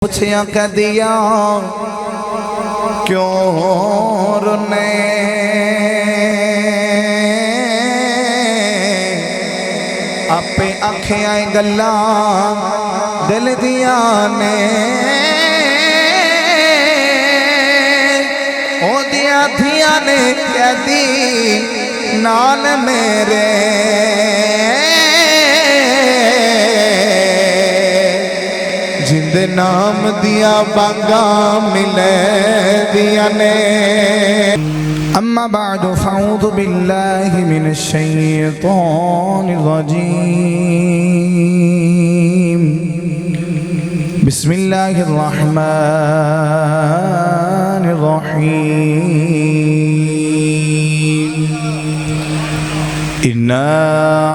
پوچھیا کدیا کیوں رونے آپے آنکھیں آئیں گلا دل دیا نے او دیا دیا نے کہہ دی نال میرے جند نام دیا بانگا ملے دیا نے اما بعد فاعوذ باللہ من الشیطان الرجیم بسم اللہ الرحمن الرحیم انا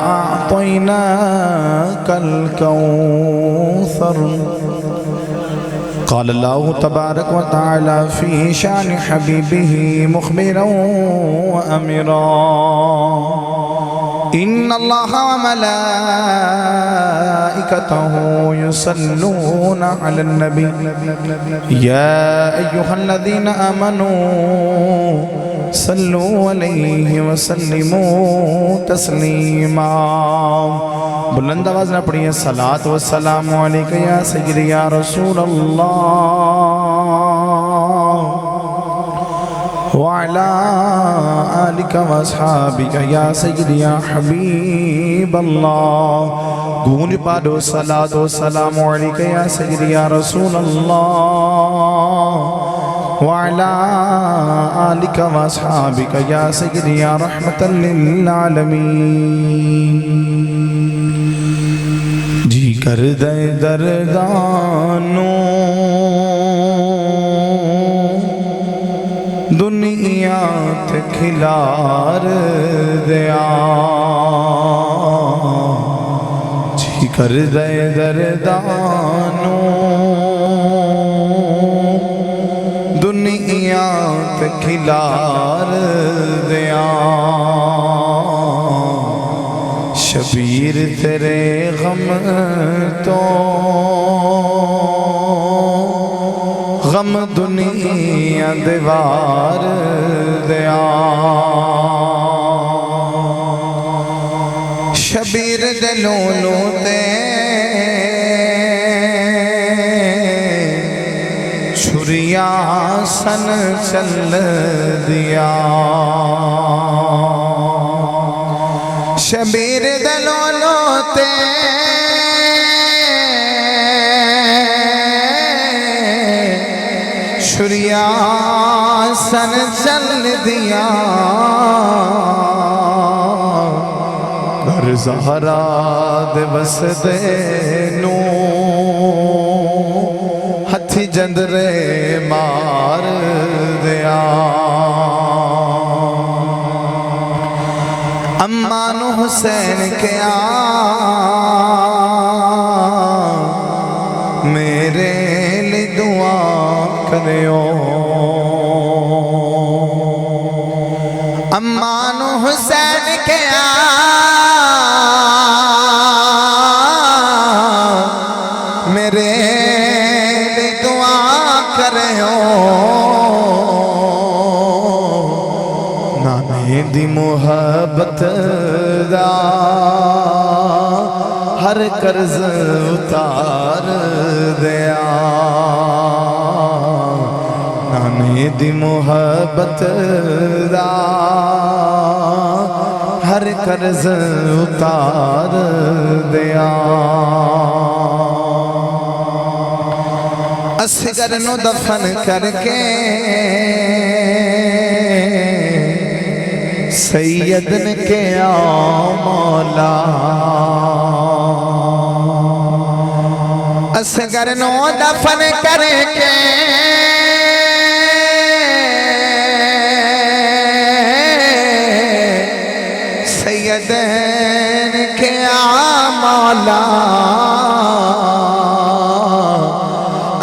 اعطیناک الکوثر قال الله تبارك وتعالى في شان حبيبه مخبرا وأمرا إن الله وملائكته يصلون على النبي يا أيها الذين آمنوا صلوا عليه وسلموا تسليما بلند آواز نہ پڑھیے صلاة والسلام علیکہ یا سیدی یا رسول اللہ وعلا آلکہ واصحابکہ یا سیدی یا حبیب اللہ گونج پادو صلاة والسلام علیکہ یا سیدی یا رسول اللہ وعلا آلکہ واصحابکہ یا سیدی یا رحمت للعالمین جی کر دے دردانوں دنیا تے کھلار دیا جی کر دے دردانوں دنیا تے کھلار دیا شبیر تیرے غم تو غم دنیا دیوار دیا شبیر دلولو تے چھریا سن چل دیا شبیر دلولو تے چھریا سن چل دیا گھر زہرا دے بس دے نو ہتھی جندرے مار دیا امان حسین کیا میرے لی دعا کریو امان حسین کیا میرے لی دعا کریو نانے دی محبت دا ہر قرض اتار دیا نانے دی محبت دا ہر قرض اتار دیا اصغر نو دفن کر کے سید نے کیا مولا اصغر نو دفن کر کے سید نے کیا مولا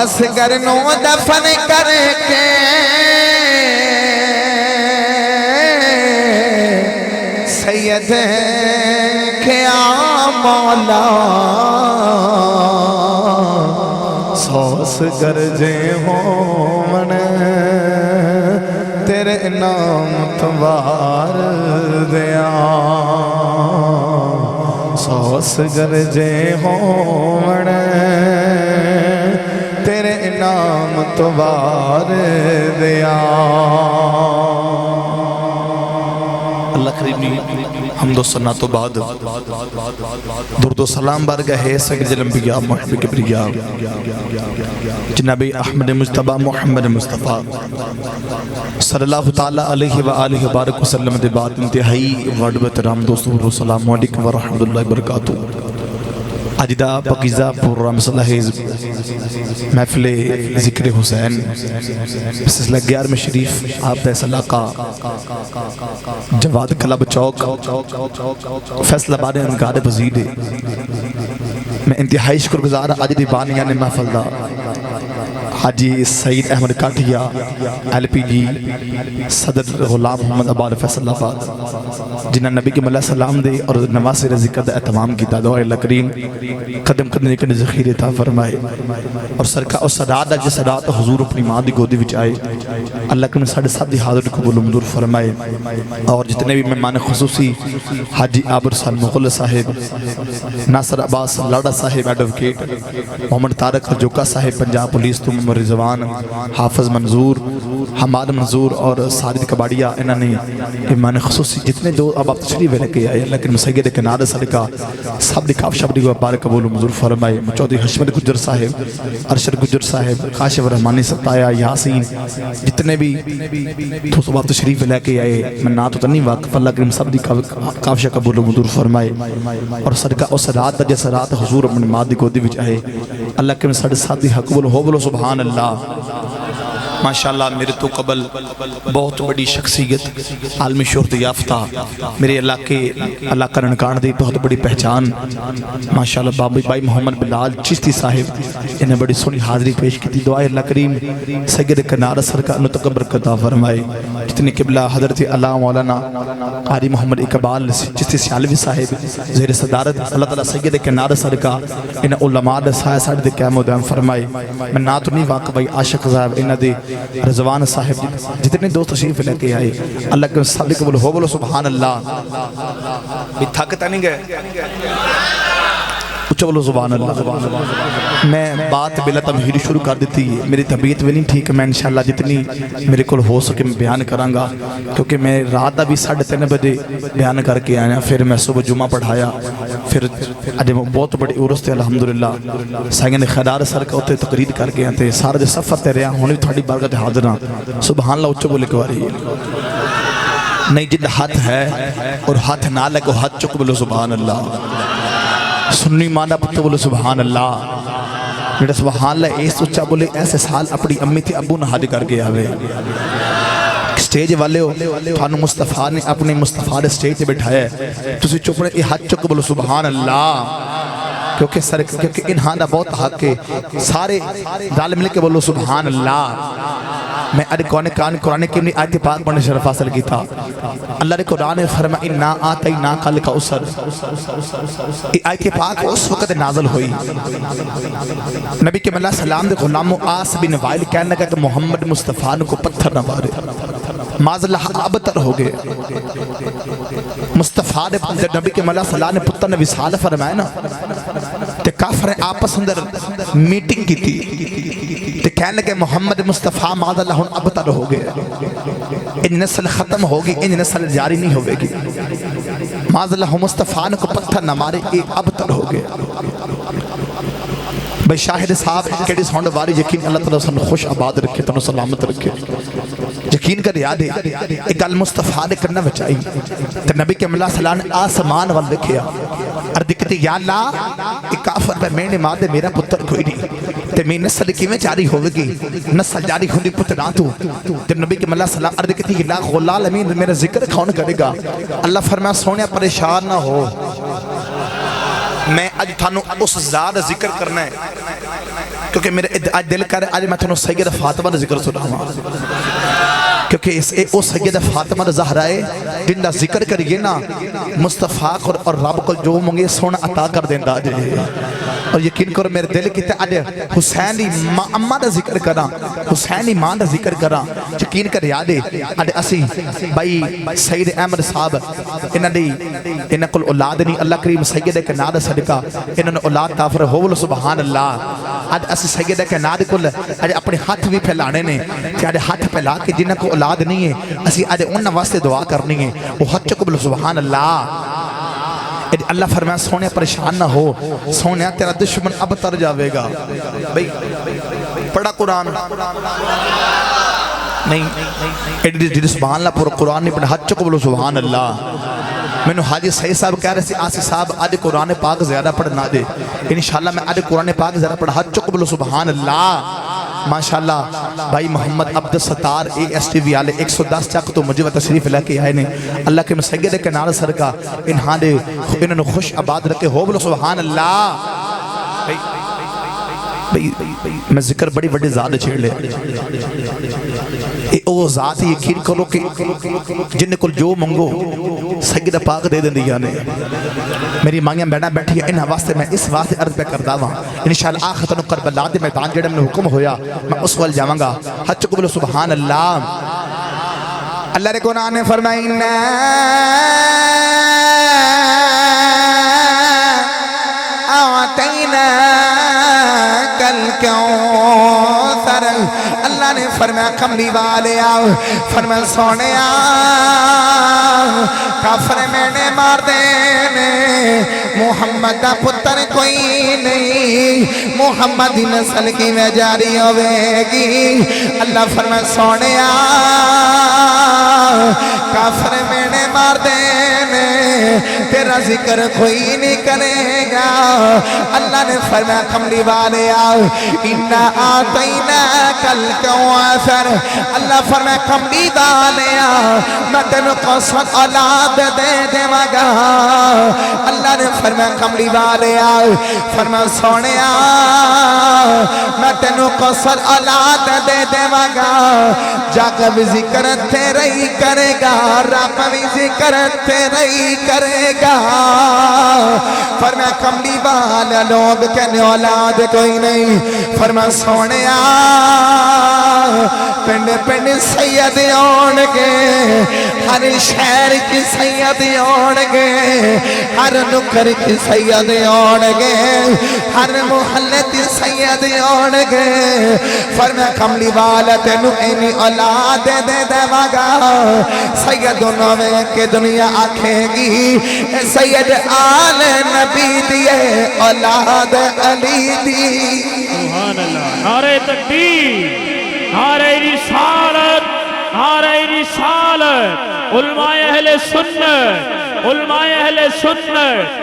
اصغر نو دفن کر کے سید کیا مولا 100 گرجے ہون تیرے نام توار دیاں سوس گرجے ہون تیرے نام توار دیاں اللہ کریمی حمد و ثنا تو بعد درد و سلام بارگاہ سید الانبیاء محب کبریاء جناب احمد مجتبی محمد مصطفیٰ صلی اللہ تعالیٰ علیہ وآلہ وبارک وسلم دے بعد انتہائی وڈ بہترام دوستو السلام علیکم ورحمۃ اللہ وبرکاتہ آج دا پاکیزہ پروگرام صلاح محفل ذکر حسین سلسلہ 11 شریف آپ دا علاقہ جواد کلب چوک فیصلہ باد انکار پذیر میں انتہائی شکر گزار آج دی بانیان محفل دا حاجی سعید احمد کاٹھیا ایل پی جی صدر غلام محمد عباد فیصل آباد جنہاں نبی کے علیہ السلام دے اور نواسر ذکر دا اہتمام کیتا دعا اللہ کریم قدم قدم نکن ذخیر عطا فرمائے اور سرکہ اور صداد دا جس صداد حضور اپنی ماں دی گودی وچ آئے اللہ کریم ساڑھے ساتھ دی حاضر قبول مندور فرمائے اور جتنے بھی مہمان خصوصی حاجی عابر سال مغل صاحب ناصر عباس لاڑا صاحب ایڈوکیٹ محمد طارق جوکا صاحب پنجاب پولیس تو رضوان حافظ منظور حماد منظور اور ساجد کباڑیا انہوں نے مہمان خصوصی جتنے جو اب آپ تشریف لے آئے اللہ کریم سید کنار صدقہ سب دی کاف شب دی بار قبول منظور فرمائے چودھری حشمت گجر صاحب ارشد گجر صاحب کاشف رحمانی ستایا یاسین جتنے بھی تو سب آپ تشریف لے کے آئے میں نہ تو نہیں واقف اللہ کریم سب دی کاف شب قبول منظور فرمائے اور صدقہ اور صدات دا جیسا رات حضور اپنی ماں دی گودی وچ آئے اللہ کریم ساڑھے ساتھ دی قبول ہو بلو سبحان اللہ ماشاءاللہ میرے تو قبل بہت بڑی شخصیت عالمی شہرت یافتہ میرے علاقہ رنکان دی بہت بڑی پہچان ماشاءاللہ بابی بھائی محمد بلال چشتی صاحب انہیں بڑی سونی حاضری پیش کی تھی دعائے اللہ کریم سید کنار سرکہ نتقبر قطع فرمائے جتنی قبلہ حضرت اللہ مولانا قاری محمد اقبال چشتی سیالوی صاحب زیر صدارت اللہ تعالیٰ سید کنار سرکہ انہیں علماء دے سایہ ساڑھ دے قیم و دیم فرمائے میں نہ تو نہیں واقع بھائی عاشق صاحب انہیں دے رضوان صاحب جتنے دوست تشریف لے کے آئے اللہ کے صادق قبول ہو بولو سبحان اللہ بھی تھکتا نہیں گئے اچھا بولو سبحان اللہ میں بات بلا تمہیری شروع کر دیتی ہے میری طبیعت بھی نہیں ٹھیک میں انشاءاللہ جتنی میرے کو ہو سکے میں بیان کرانگا کیونکہ میں رات دا بھی 3:30 بجے بیان کر کے آیا پھر میں صبح جمعہ پڑھایا پھر اجے بہت بڑی عرس تے الحمدللہ سائیں خیرار سر کا ہوتے تقریر کر کے آتے سارا جو سفر تے رہا ہونے تھوڑی بارگاہ تے حاضر ہاں سبحان اللہ اچھا بولے کواری نہیں جن ہاتھ ہے اور ہاتھ نہ لگو ہاتھ چک بولو سبحان اللہ سننی مانا پتہ بولو سبحان اللہ میرا سبحان اللہ ایس اچھا بولے ایسے سال اپنی امی تھی ابو نہ حاضر کر کے آوے سٹیج والے ہو تھانو مصطفیٰ نے اپنے مصطفیٰ نے سٹیج تے بٹھایا ہے تسی چپنے یہ ہاتھ چک بولو سبحان اللہ کیونکہ انہاں دا بہت حق ہے سارے ظالم لے کے بولو سبحان اللہ میں ارے قرآن کی اپنی آیت پاک پڑھنے شرف حاصل کی تھا اللہ نے قرآن فرمایا اِنَّا آتَيْنَاكَ الْكَوْثَرَ یہ آیت پاک اس وقت نازل ہوئی نبی کے علیہ السلام دے غلام عاص بن وائل کہنے لگا کہ محمد مصطفیٰ کو پتھر نہ مارے معاذ اللہ ابتر ہو گئے مصطفیٰ نے نبی کے علیہ السلام نے پتر نے وصال فرمایا نا تے کافر آپس اندر میٹنگ کی تھی تے کہنے لگے محمد مصطفیٰ معاذ اللہ ابتر ہو گئے ان نسل ختم ہوگی ان نسل جاری نہیں ہوئے گی معاذ اللہ مصطفیٰ کو پتھر نہ مارے ایک ابتر ہو گئے بھئی شاہد صاحب کیڑی ساؤنڈ واری یقین اللہ تعالیٰ سن خوش آباد رکھے تنو سلامت رکھے یقین کر یاد ہے ایک گل مصطفیٰ نے کرنا بچائی تو نبی کے علیہ السلام نے آسمان وال دیکھیا اور دکھتی یا اللہ ایک کافر میں میں نے ماں دے میرا پتر کوئی نہیں تے میں نسل کی میں جاری ہوئے گی نسل جاری ہونے پتر تو جب نبی کے علیہ السلام اور دکھتی کہ اللہ غلال امین میرا ذکر کون کرے گا اللہ فرمایا سونے پریشان نہ ہو میں آج تھانو اس ذات ذکر کرنا ہے کیونکہ میرے آج دل کر آج میں تھانو سید فاطمہ ذکر سنا ہوں کیونکہ او سیدہ فاطمہ زہرا ہے جن دا ذکر کریے نا مصطفیٰ اور رب کو جو منگے سونا عطا کر دیندہ جے اور یقین کرو میرے دل کی تے اج حسینی ماں دا ذکر کرا حسینی ماں دا ذکر کرا یقین کر یادے اج اسی بھائی سید احمد صاحب انہاں کول اولاد نہیں اللہ کریم سید کے نام دا صدقہ انہاں نے اولاد تافر ہو بولو سبحان اللہ اج اسی سید کے نام کول اج اپنے ہاتھ بھی پھیلانے نے کہ اج ہاتھ پھیلا کے جنہاں کو اولاد نہیں ہے اسی اج انہاں واسطے دعا کرنی ہے وہ ہاتھ چکو بولو سبحان اللہ اللہ فرمایا سونے پریشان نہ ہو سونے تیرا دشمن اب تر جاوے گا بھئی پڑھا قرآن نہیں ایڈی سبحان اللہ پورا قرآن نہیں پڑھا حد چکو بولو سبحان اللہ میں نے حاجی صحیح صاحب کہہ رہے سے آسی صاحب آج قرآن پاک زیادہ پڑھنا دے انشاءاللہ میں آج قرآن پاک زیادہ پڑھا حد چکو بولو سبحان اللہ ماشاءاللہ بھائی محمد عبد الستار ASTV والے 110 چک تو مجھے تشریف لے کے آئے نے اللہ کے مسجد کے نال صدقہ انہوں نے خوش آباد رکھے ہو بولو سبحان اللہ میں ذکر بڑی بڑی ذات چھیڑ لے او ذات یقین کرو کہ جن کو جو منگو سیدہ پاک دے دیں دیا نے میری مانگیاں بیٹھا بیٹھی ہے انہاں واسطے میں اس واسطے عرض پہ کردہ ہوں انشاءاللہ آخرتن کربلا دے میدان جڑے میں حکم ہویا میں اس وال جاؤں گا حد چکو بلو سبحان اللہ اللہ نے قرآن نے فرمائی اعطینا کل کوثر اللہ نے فرمایا کملی والے آؤ فرمایا سونے آؤ کافر میں نے مار دینے محمد دا پتر کوئی نہیں محمد دی نسل کی میں جاری ہوئے گی اللہ فرمایا سونے آؤ کافر میں نے مار دینے تیرا ذکر کوئی نہیں کرے گا اللہ نے فرمایا کملی والے آؤ اِنَّا آتَيْنَا کل کوثر اللہ فرمایا کملی والے آؤ میں تینوں قصد اولاد دے دے مگا اللہ نے فرمایا کملی والے آؤ فرمایا سونے آؤ میں تینوں قصد اولاد دے دے مگا جاگ بھی ذکر تیرے ہی کرے گا رب بھی ذکر تیرے ہی کرے گا فرمایا کملی والے لوگ کہنے اولاد کوئی نہیں فرمایا سونے پنڈ پنڈ سید آنگے ہر شہر کی سید آنگے ہر نکر کی سید آنگے ہر محلے کی سید آنگے فرمایا کملی والا تینو اینی اولاد دے دے مگا سید نوے کے دنیا آکھے گی سید آل نبی دیے اولاد علی دی سبحان اللہ نعرہ تکبیر نعرہ رسالت نعرہ رسالت علماء اہل سنت علماء اہل سنت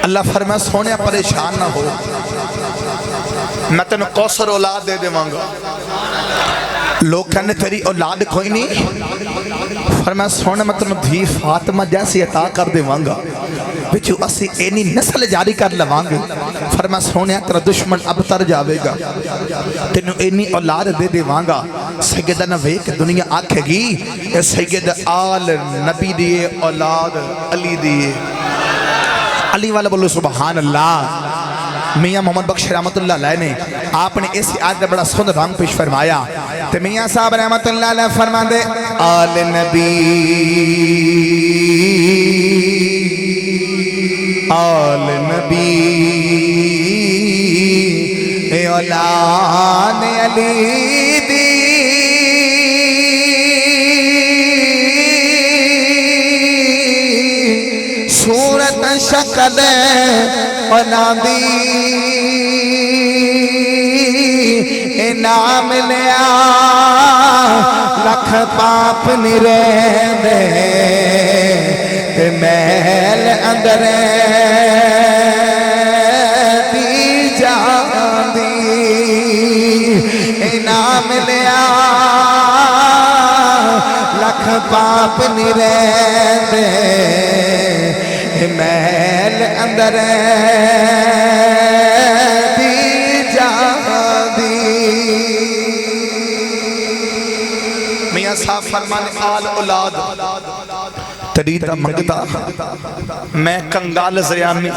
اللہ فرمایا سونے پریشان نہ ہو میں تینوں کوثر اولاد دے دے مانگا لوگ کہنے تیری اولاد کوئی نہیں فرمایا سونے میں تینوں دھی فاطمہ جیسی عطا کر دے مانگا بچو اسی اینی نسل جاری کر لوانگے فرمایا سونے تیرا دشمن اب تر جاوے گا تینوں اینی اولاد دے دے مانگا سیدہ نوے کہ دنیا آکھے گی اے سید آل نبی دیے اولاد علی دیے علی والا بولو سبحان اللہ میاں محمد بخش رحمت اللہ علیہ نے آپ نے اسی آیت میں بڑا سندر رنگ پیش فرمایا تو میاں صاحب رحمت اللہ علیہ فرما دے آل نبی آل نبی اے اولاد علی دی صورت شکل اولادی انعام لیا لکھ پاپ نرے دے تے محل اندر دی جان دی انعام لیا لکھ پاپ نرے دے محل اندر دی جان دی فرمان آل اولاد تریدہ منگتا میں کنگال زیامی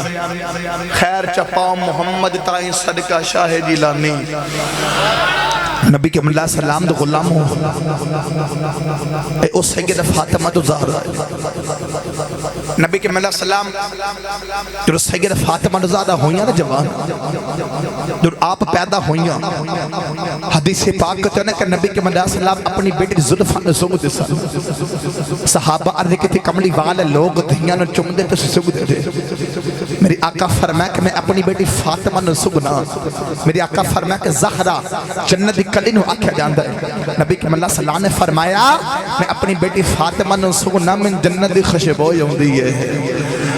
خیر چپاؤں محمد تائیں صدقہ شاہ جیلانی نبی کے ملہ سلام دو غلام ہو اے او سید فاطمہ تو زہرہ نبی کے ملہ سلام جو سید فاطمہ تو زہرہ ہوئیاں نا جوان جو آپ پیدا ہوئیاں حدیث پاک کہتے ہیں کہ نبی کے ملہ سلام اپنی بیٹی زلفہ نے سنگ دے صحابہ عرض کی تھی کملی والے لوگ دھیاں نے چم دے تو سنگ دے دے میری آقا فرمایا کہ میں اپنی بیٹی فاطمہ نے سنگنا میری آقا فرمایا کہ زہرہ جنت کلی نو آکھا جاندہ ہے نبی کے ملہ سلام نے فرمایا میں اپنی بیٹی فاطمہ نے سنگنا من جنت خشبو یوندی ہے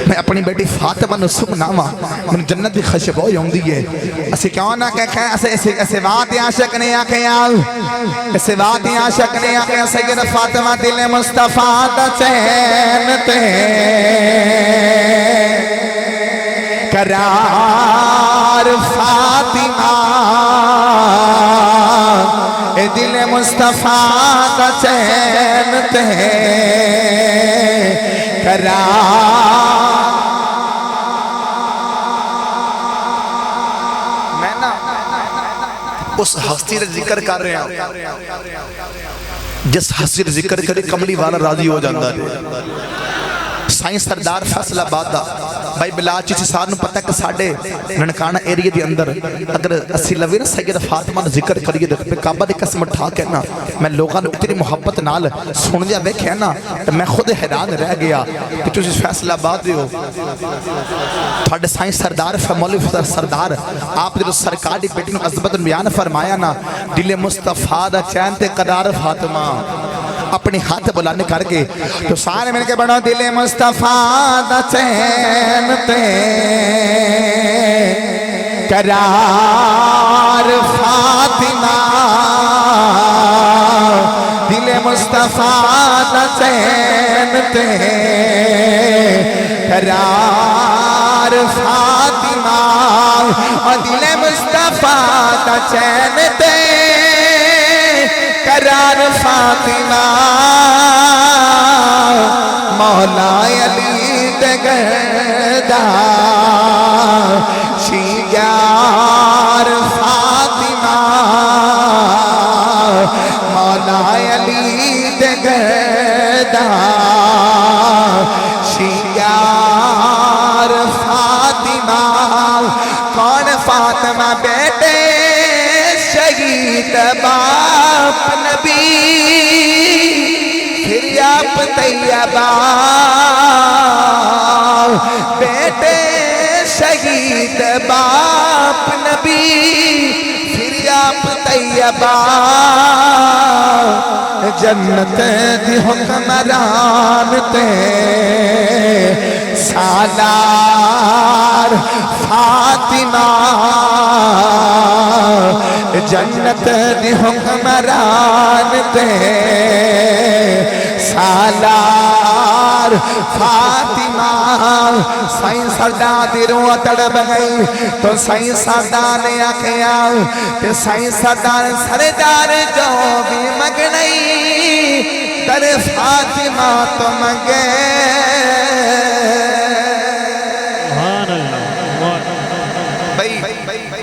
میں اپنی بیٹی فاطمہ نے سنگنا من جنت خشبو یوندی ہے اسی کیوں نہ کہے ایسے بات عاشق نے آکھے ایسے بات عاشق نے آکھے سید فاطمہ دل مصطفیٰ دا چین تے قرار فاطمہ اے دل مصطفیٰ دا چین تے قرار میں نا اس ہستی کا ذکر کر رہے ہیں جس ہستی کا ذکر کرے کملی والا راضی ہو جاندہ ہے سائن سردار فیصلہ آباد بھائی بلا چیچی سارنو پتہ ہے کہ ساڑھے ننکانہ ایریے دی اندر اگر اسی لوی نا سید فاطمہ نے ذکر کریے پہ کعبہ دی قسم اٹھا کے نا میں لوگاں نے اتنی محبت نال سن لیا دیکھے نا تو میں خود حیران رہ گیا کہ چیچی فیصلہ آباد دیو تھوڑے سائن سردار مولوی سردار آپ دل سرکار دی بیٹی نے عظمت بیان فرمایا نا دل مصطفیٰ دا چین تے قرار فاطمہ اپنی ہاتھ بلانے کر کے تو سارے مل کے بڑھو دل مصطفیٰ دا چین تے قرار فاطمہ دل مصطفیٰ دا چین تے قرار فاطمہ اور دل مصطفیٰ دا چین تے قرار فاطمہ مولا علی دے گردہ شیار فاطمہ مولا علی دے گردہ شیار فاطمہ کون فاطمہ بیٹے شہید باپ نبی پھر آپ طیبہ بیٹے شہید باپ نبی پھر آپ طیبہ جنت دی حکمران تے سالار فاطمہ جنت دی حکمران تے سالار فاطمہ سائن سردار دی روح تڑپ گئی تو سائن سردار نے آکھیا کہ سائن سردار سردار جو بھی مگنئی در فاطمہ تو مگے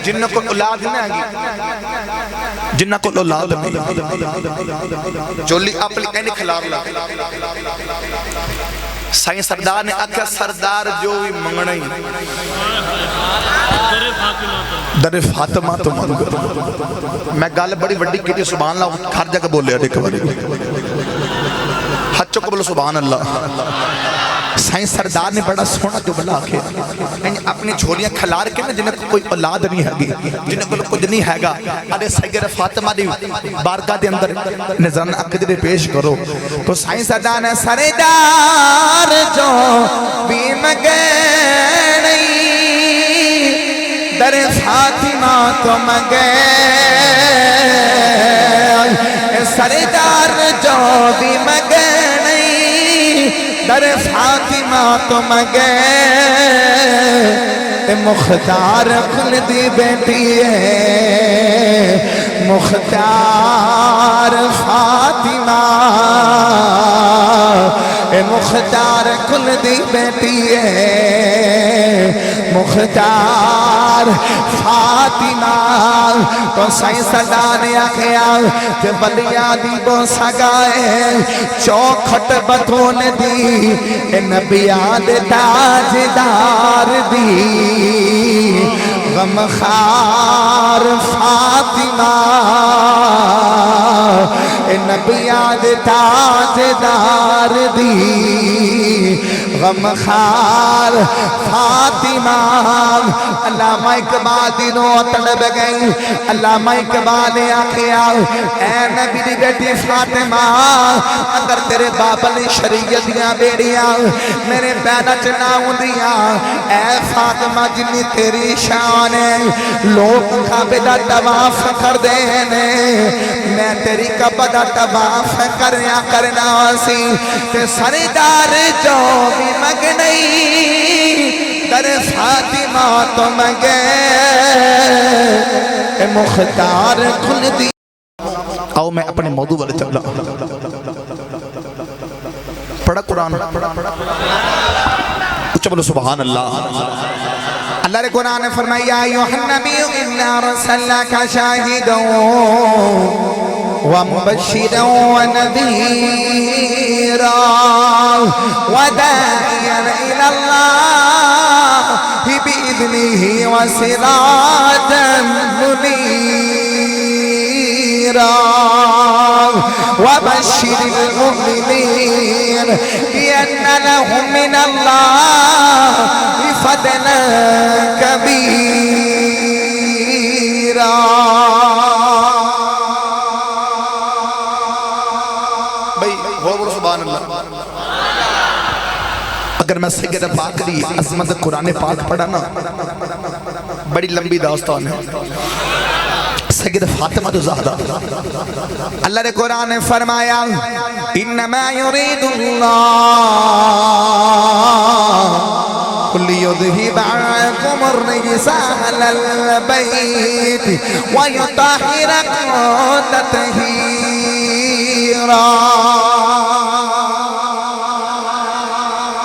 جنہ کو اولاد نہیں آگی جنہ کو اولاد نہیں جولی اپنی اینی کھلار لا سائن سردار نے آکھا سردار جو بھی منگنئی در فاطمہ تو منگر میں گالے بڑی وڈی کی تھی سبحان اللہ ہر جگہ بول لیا دیکھ باری حچوں کو بولو سبحان اللہ سائن سردار نے بڑا سونا جو بلا آکھے اپنی جھولیاں کھلار کے جنہیں کوئی اولاد نہیں ہے گی جنہیں کوئی کچھ نہیں ہے گا ارے سید فاطمہ دی بارگاہ دے اندر نظران عقیدے پیش کرو تو سائن سردار نے سردار جو بھی مگنئی در فاطمہ تو مگنئی سردار جو بھی مگنئی در فاطمہ تو مگے مختار خلدی بیٹی ہے مختار فاطمہ اے مختار کل دی بیٹی ہے مختار فاطمہ تو سائیں سدانے آکھیا کہ بلیاں دی بو سگائے چوکھٹ بتون دی اے نبیاں دے تاجدار دی غمخار فاطمہ اے نبیاں دے تاجدار دی غمخار فاطمہ علامہ اقبال دینوں تڑب گئی علامہ اقبال نے آکھیا اے نبی دی بیٹی فاطمہ اگر تیرے بابل شریعت دیاں بیڑیاں میرے پیدا چنا ہوندیاں اے فاطمہ جنی تیری شان ہے لوگ کعبے دا طواف کر دینے میں تیری کعبہ دا طواف کرنا سی تے سردار جو بھی مگنئی در فاطمہ تو مگے اے مختار کھل دی آؤ میں اپنے موضوع والے چلا پڑھا قرآن اچھا بولو سبحان اللہ اللہ نے قرآن نے فرمایا یا ایھا النبی انا ارسلناک شاہدا ومبشرا ونذیرا وداعیا الی اللہ بإذنہ وسراجا منیرا وبشر المؤمنين بأن لهم من الله فضلا كبيرا بھائی بولو سبحان اللہ اگر میں سید پاک دی عظمت قرآن پاک پڑھا نا بڑی لمبی داستان ہے سید فاطمہ زہرا اللہ نے قرآن نے فرمایا انما یرید اللہ لیذہب عنکم الرجس اہل البیت ویطہرکم تطہیرا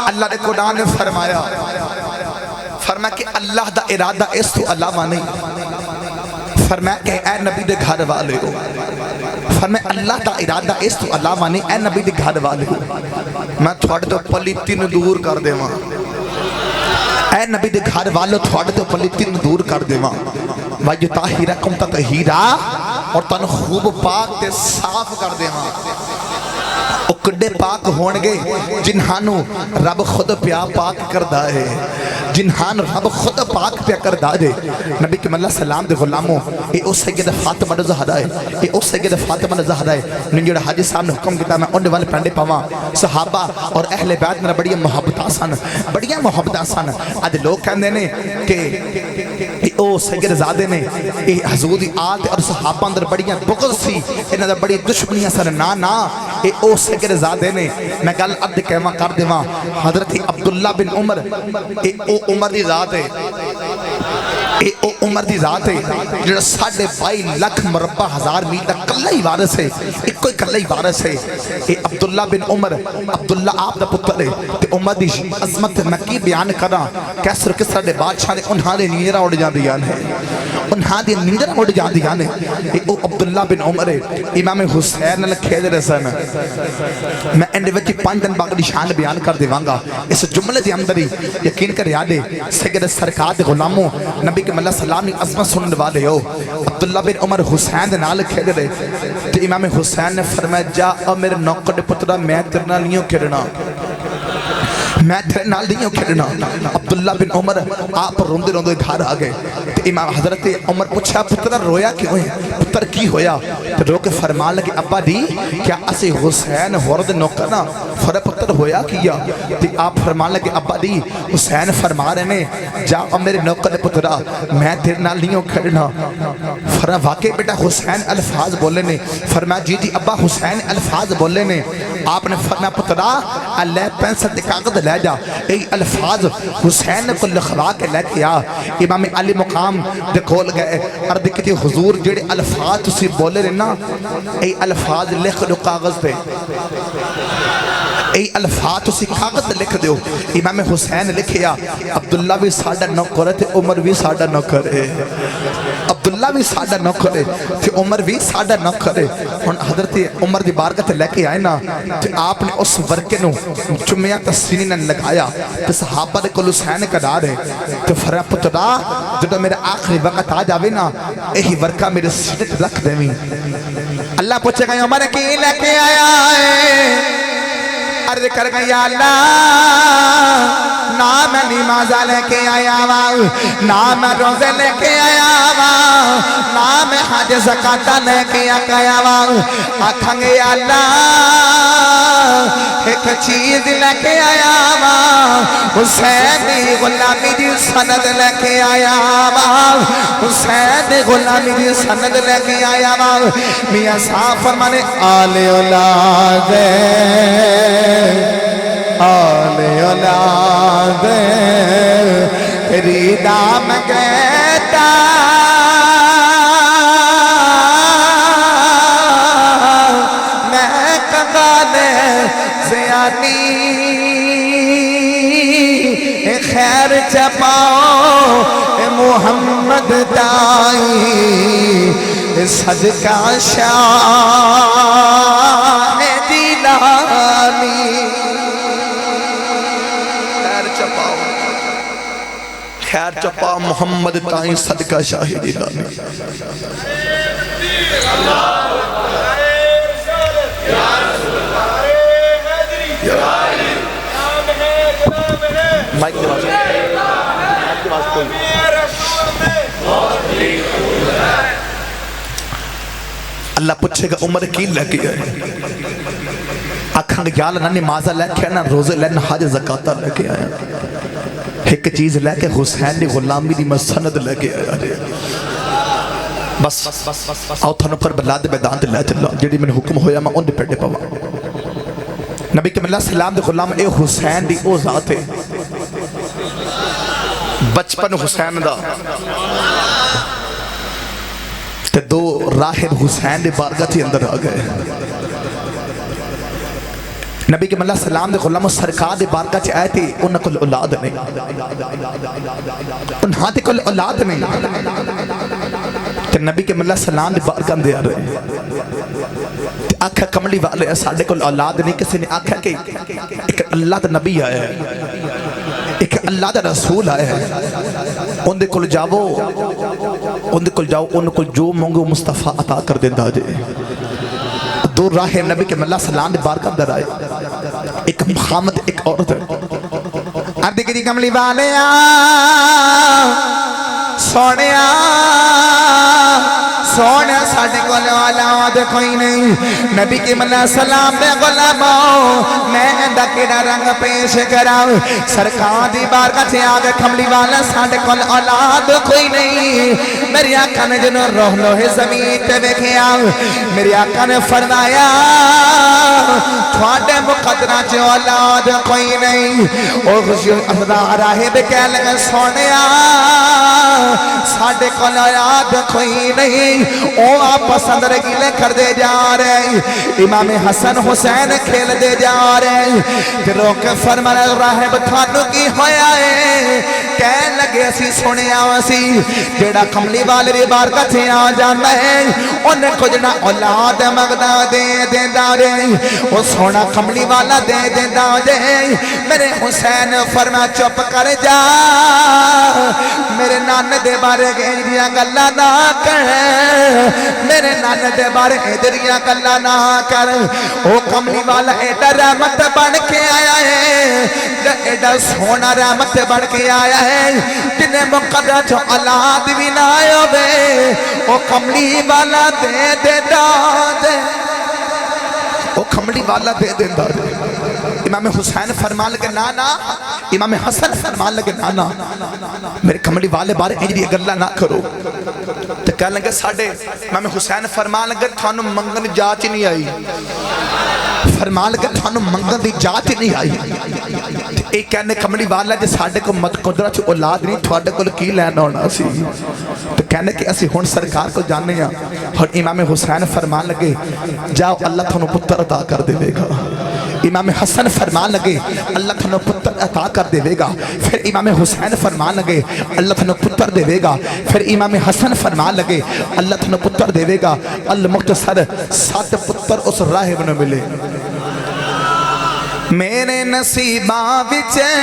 اللہ نے قرآن نے فرمایا کہ اللہ دا ارادہ اس تو علاوہ نہیں فرمایا کہ اے نبی دے گھر والے ہو فرمایا اللہ دا ارادہ اس تو علاوہ نہیں اے نبی دے گھر والے ہو میں تھوڑے تو پلیتی نو دور کر دے ماں اے نبی دے گھر والے تھوڑے تو پلیتی نو دور کر دے ماں وَيُطَهِّرَكُمْ تَطْهِيرًا اور تن خوب پاک تے صاف کر دے ماں او کڈے پاک ہونگے جنہانو رب خود پیا پاک کردہ ہے جنہان رب خود پاک پیا کردہ ہے نبی کے ملہ سلام دے غلاموں اے او سید فاطمہ زہرا ہے اے او سید فاطمہ زہرا ہے ننجوڑا حاجی صاحب نے حکم کیتا میں انڈے والے پینڈے پاواں صحابہ اور اہل بیت میں بڑی محبت آسان آج لوگ کہندے نے کہ او سید زادے نے اے حضور دی آل اور صحابہ اندر بڑیاں بغض سی انہاں دا بڑی دشمنیاں سن نا اے او سید زادے نے میں گل عد کہواں کر دیواں حضرت عبداللہ بن عمر اے او عمر دی ذات ہے اے او عمر دی ذات ہے جڑا 22 لاکھ مربع ہزار میل دا کلا ہی وارث ہے ایک کوئی کلا ہی وارث ہے اے عبداللہ بن عمر عبداللہ آپ دا پتر ہے تے عمر دی عظمت میں کی بیان کراں کیسر کسر دے بادشاہ نے انہاں دے نیرہ اڑ جاندیاں نے انہاں دی نیرہ اڑ جاندیاں نے اے او عبداللہ بن عمر ہے امام حسین نال کھیل رہے سن میں انڈے وچ 5 دن باقی شان بیان کر دیواں گا اس جملے دے اندر ہی یقین کر یادے سید سرکار دے غلاموں نبی کے ملہ سلام نے عظمت سننے والے ہو عبداللہ بن عمر حسین دے نال کھیل رہے تو امام حسین نے فرمایا جا میرے نوکر دے پترا میں تیرے نال نہیں کھیلنا میں تیرے نال نہیں کھیلنا عبداللہ بن عمر آپ روندے روندے گھر آ گئے تو امام حضرت عمر پوچھا پتر رویا کیوں ہے پتر کی ہویا تو رو کے فرمان لگے ابا دی کیا اسے حسین ہورد نوکر نا فرہ پتر ہویا کیا تو آپ فرمان لگے ابا دی حسین فرما رہے نے جا میرے نوکر پترا میں تیرے نال نہیں کھیلنا فرہ واقعی بیٹا حسین الفاظ بولے نے فرمایا جی جی ابا حسین الفاظ بولے نے آپ نے فرمایا پترا اللہ پینسل دے کاغذ لے جا اے الفاظ حسین کو لکھوا کے لے کے آ امام علی مقام دے کول گئے عرض کی حضور جڑے الفاظ تسی بولے رہے نا اے الفاظ لکھ دو کاغذ پہ اے الفاظ تسی کاغذ لکھ دیو امام حسین لکھیا عبداللہ بھی ساڑھا نوکر ہے تے عمر بھی ساڑھا نوکر ہے عبداللہ بھی ساڑھا نوکر ہے تے عمر بھی ساڑھا نوکر ہے اور حضرت عمر دی بارگاہ لے کے آئے نا تے آپ نے اس ورکے نو چمیاں تصویری نے لگایا تے صحابہ دے کل حسین کا ڈار ہے تے فرمایا پترا جدو میرا آخری وقت آ جاوے نا یہی ورکہ میرے سینے رکھ دے میں اللہ پوچھے گا عمر کی لے کے آیا ہے عرض کر گا یا اللہ نہ میں نمازہ لے کے آیا ہوا نہ میں روزے لے کے آیا ہوا نہ میں حج زکاة لے کے آیا ہوا آکھیں گے یا اللہ ایک چیز لے کے آیا ہوا حسین دی غلامی دی سند لے کے آیا ہوا حسین دی غلامی دی سند لے کے آیا ہوا میاں صاحب فرمانے آل اولاد آل اولاد تیری دام گیتا میں کغال زیانی خیر چپاؤ محمد تائی صدقہ شاہ دیلانی خیر چپا محمد تائیں صدقہ شاہدی لانی مائک دواز اللہ پوچھے گا عمر کی لے کے آئے آکھاں گا یا اللہ نہ نمازہ لے کے آئے نہ روزے لے نہ حج زکاة لے کے آئے ایک چیز لے کے حسین دی غلامی دی مسند لے کے آیا بس آؤ تھانو پر بلاد بیدان دے لے چلا جیڑی میں حکم ہویا میں ان دے پیڑے پاوا نبی کے اللہ سلام دے غلام اے حسین دی او ذات ہے بچپن حسین دا تے دو راہب حسین دے بارگاہ تھی اندر آ گئے نبی کے اللہ سلام دے غلام سرکار دے بارگاہ چ آئے تھے انہاں کول اولاد نہیں انہاں تے کول اولاد نہیں تے نبی کے اللہ سلام دے بارگاہ دے آ رہے آکھا کملی والے ساڈے کول اولاد نہیں کسی نے آکھا کہ ایک اللہ دا نبی آیا ہے ایک اللہ دا رسول آیا ہے ان دے کول جاؤ ان کو جو مانگو مصطفیٰ عطا کر دیندا جے دو راہ نبی کے اللہ سلام دے بارگاہ اندر آئے ایک محمد ایک عورت عرض کی کملی والے سونیا سونیا ساڑھے کو اولاد کوئی نہیں نبی کے اللہ سلام دے غلاموں میں دکڑا رنگ پیش کراؤں سرکار دی بارگاہ سے آگے کملی والا ساڑھے کو اولاد کوئی نہیں میری آقا نے جنہوں روح لوہے زمین تے دیکھے آؤں میری آقا نے فرمایا تھوڑے مقدرہ جو اولاد کوئی نہیں اور خوشی افضا راہب کہہ لگا سونیا ساڑھے کو اولاد کوئی نہیں او آپ پسند رگیلے کر دے جا رہے امام حسن حسین کھیل دے جا رہے دلوں کے فرمانا راہب تھانو کی ہویا ہے کہہ لگے اسی سنے آواسی جیڑا کملی والے ری بارگاہ سے آ جانا ہے انہیں کچھ نہ اولاد مغدہ دے دے دارے وہ سونا کملی والا دے دے دارے میرے حسین فرما چپ کر جا میرے نانے دے بارے گئیریاں گلہ نہ کر میرے نانے دے بارے گئیریاں گلہ نہ کر وہ کملی والا ایڈا رحمت بن کے آیا ہے ایڈا سونا رحمت بن کے آیا ہے جنہیں مقدر جو اولاد بھی نہ آئے بے وہ کملی والا دے دے دے وہ کملی والا دے دے دے امام حسین فرمان لگے نانا امام حسن فرمان لگے نانا میرے کملی والے بارے انجری گلہ نہ کرو تو کہہ لگے ساڑھے امام حسین فرمان لگے تھانو منگن جاچ نہیں آئی فرمان لگے تھانوں منگن دی جات ہی نہیں آئی ایک کہنے کملی والا جے ساڑھے کو مت قدرت اولاد نہیں تھوڑے کو کی لینا ہونا سی تو کہنے کہ اسی ہون سرکار کو جاننے ہیں اور امام حسین فرمان لگے جاؤ اللہ تھانوں پتر عطا کر دے گا امام حسن فرمان لگے اللہ تھانوں پتر عطا کر دے گا پھر امام حسین فرمان لگے اللہ تھانوں پتر دے گا پھر امام حسن فرمان لگے اللہ تھانوں پتر دے گا المختصر 7 پتر اس راہب نے ملے میرے نصیباں بچے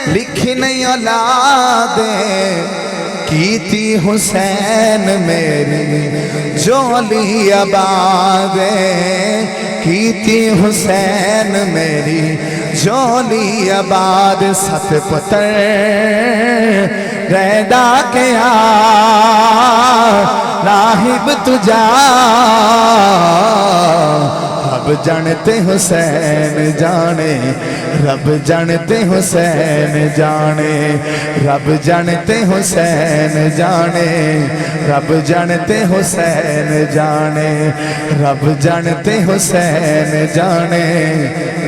لکھی نہیں اولادیں کیتی حسین میری جولی آبادیں کیتی حسین میری جولی آباد 7 پتر ریدہ کیا راہب تجا رب جانتے حسین جانے رب جانتے حسین جانے رب جانتے حسین جانے رب جانتے حسین جانے رب جانتے حسین جانے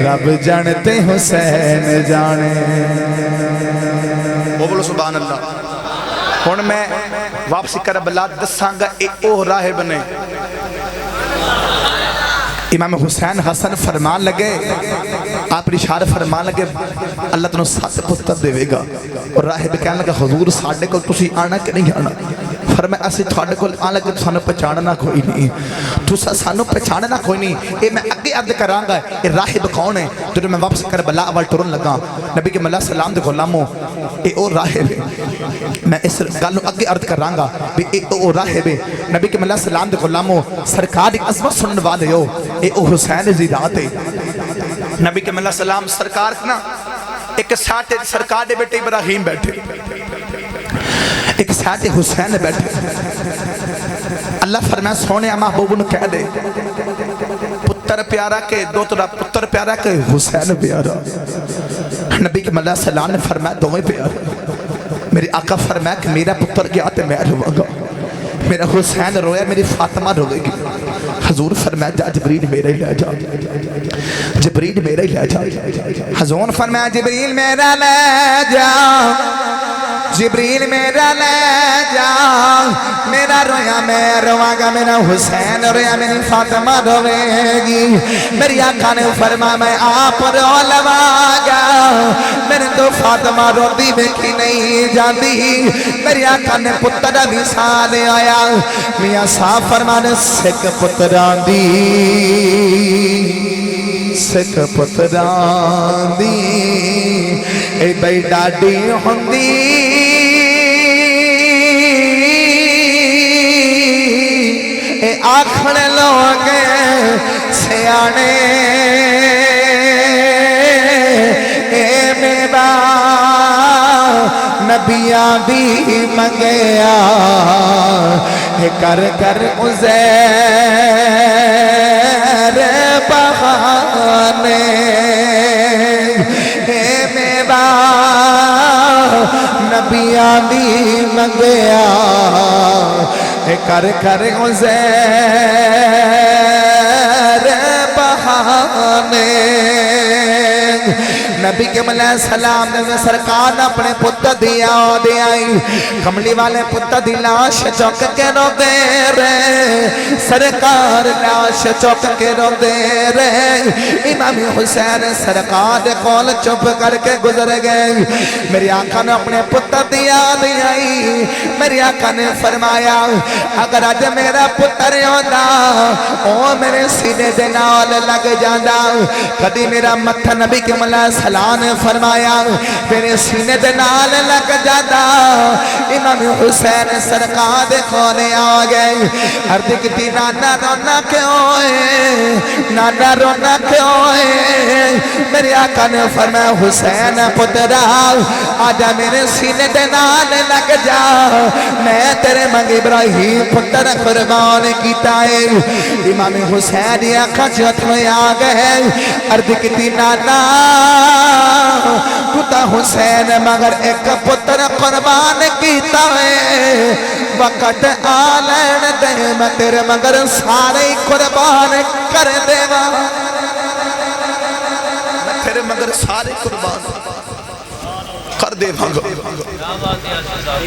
رب جانتے حسین جانے بولو سبحان اللہ ہن میں واپسی کربلا دساں گا ایک اوہ راہب نے امام حسین حسن فرمان لگے آپ اشارہ فرمان لگے اللہ تنوں 7 پتر دے گا اور راہب کہنے لگا حضور ساڑھے کو تسی آنا کہ نہیں آنا فرمایا اسی تھوڑے کو آنا کہ سانو پہچاننا کوئی نہیں تسا سانو پہچاننا کوئی نہیں اے میں اگے عرض کرانگا اے راہب کون ہے جو میں واپس کربلا اول ٹرن لگا نبی کے ملا سلام دے غلاموں اے او راہب ہے میں اس گل اگے عرض کرانگا بھی اے او راہب ہے نبی کے ملا سلام دے غلاموں سرکار دی عظمت سنن والے ہو اے او حسین زیدات ہے نبی کے ملا سلام سرکار نا ایک ساتھ سرکار دے بیٹے ابراہیم بیٹھے ایک ساتھ حسین بیٹھے اللہ فرمایا سونے محبوب نے کہہ دے پتر پیارا کے دو طرح پتر پیارا کے حسین پیارا نبی کے ملا سلام نے فرمایا دوئے پیارا میری آقا فرمایا کہ میرا پتر گیا تے میں رواں گا میرا حسین رویا میری فاطمہ روے گی حضور فرمایا جا جبریل میرا ہی لے جا جبریل میرا ہی لے جا حضور فرمایا جبریل میرا لے جا جبریل میرا لے جا میرا رویا میں رواں گا میرا حسین رویا میری فاطمہ روے گی میری آقا نے فرمایا میں آپ رو لواں گا میرے تو فاطمہ رو دی بیٹھی نہیں جاندی میری آقا نے پتر بھی سال آیا میاں صاحب فرمانے سکھ پتران دی سکھ پتران دی اے بھائی ڈاڈی ہوندی اے آخر لوگ سیانے اے میرا نبیاں بھی منگیا اے کر کر عزیر بہانے اے میرا نبیاں بھی منگیا اے کر کر عزیر بہانے نبی کے علیہ السلام نے سرکار اپنے پتر دیا دے آئی کملی والے پتر دی لاش چوک کے رو دے رہے سرکار لاش چوک کے رو دے رہے امام حسین سرکار قول چپ کر کے گزر گئے میری آقا نے اپنے پتر دیا دے آئی میری آقا نے فرمایا اگر آج میرا پتر ہوتا او میرے سینے دے نال لگ جانا کدی میرا متھا نبی کے علیہ السلام نے فرمایا میرے سینے دے نال لگ جاتا امام حسین سرکار دے کھولے آ گئے عرض کیتی نانا رونا کیوں ہے نانا رونا کیوں ہے میرے آقا نے فرمایا حسین پترا آجا میرے سینے دے نال لگ جا میں تیرے منگ ابراہیم پتر قربان کیتا ہے امام حسین آنکھاں چھ ہتھ میں آ گئے عرض کیتی نانا تو تا حسین مگر ایک پتر قربان کیتا ہے وقت آلین دے میں تیرے مگر سارے قربان کر دے گا میں تیرے مگر سارے قربان کر دے گا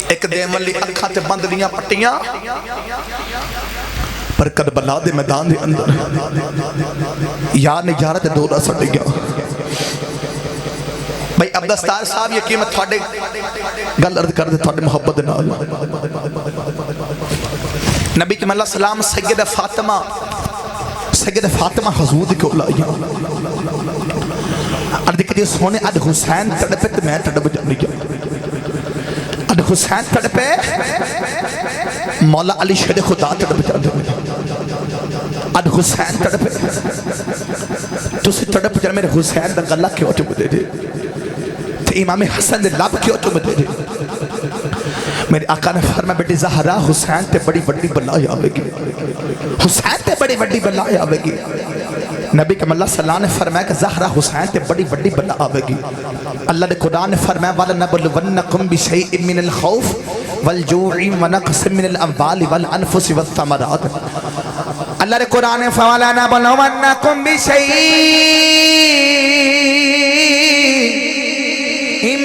ایک دیمن لی اکھاں تے بند لیاں پٹیاں پر کربلا دے میدان دے اندر یار نے یارہ تے دولا سڑ گیا بھائی عبدالستار صاحب یقین میں تھوڑے گل ارد کر دے تھوڑے محبت نال نبی کریم اللہ سلام سید فاطمہ حضور دی کو لائی ارد کہ سونے اد حسین تڑپے تو میں تڑپ جانی اد حسین تڑپے مولا علی شہد خدا تڑپ جانے اد حسین تڑپے تو سے تڑپ جانے میرے حسین دا گلہ کیوں چم دے دے تے امام حسن دے لب کیوں چم دے دے میرے آقا نے فرمایا بیٹی زہرا حسین تے بڑی بڑی بلائی آوے گی حسین تے بڑی بڑی بلائی آوے گی نبی کریم اللہ صلی اللہ علیہ وسلم نے فرمایا کہ زہرا حسین تے بڑی بڑی بلا آوے گی اللہ نے قرآن نے فرمایا وَلَنَبْلُوَنَّكُمْ بِشَيْءٍ مِّنَ الْخَوْفِ وَالْجُوعِ وَنَقْصٍ مِّنَ الْأَمْوَالِ وَالْأَنفُسِ وَالثَّمَرَاتِ اللہ نے قرآن نے فرمایا وَلَنَبْلُوَنَّكُمْ بِشَيْءٍ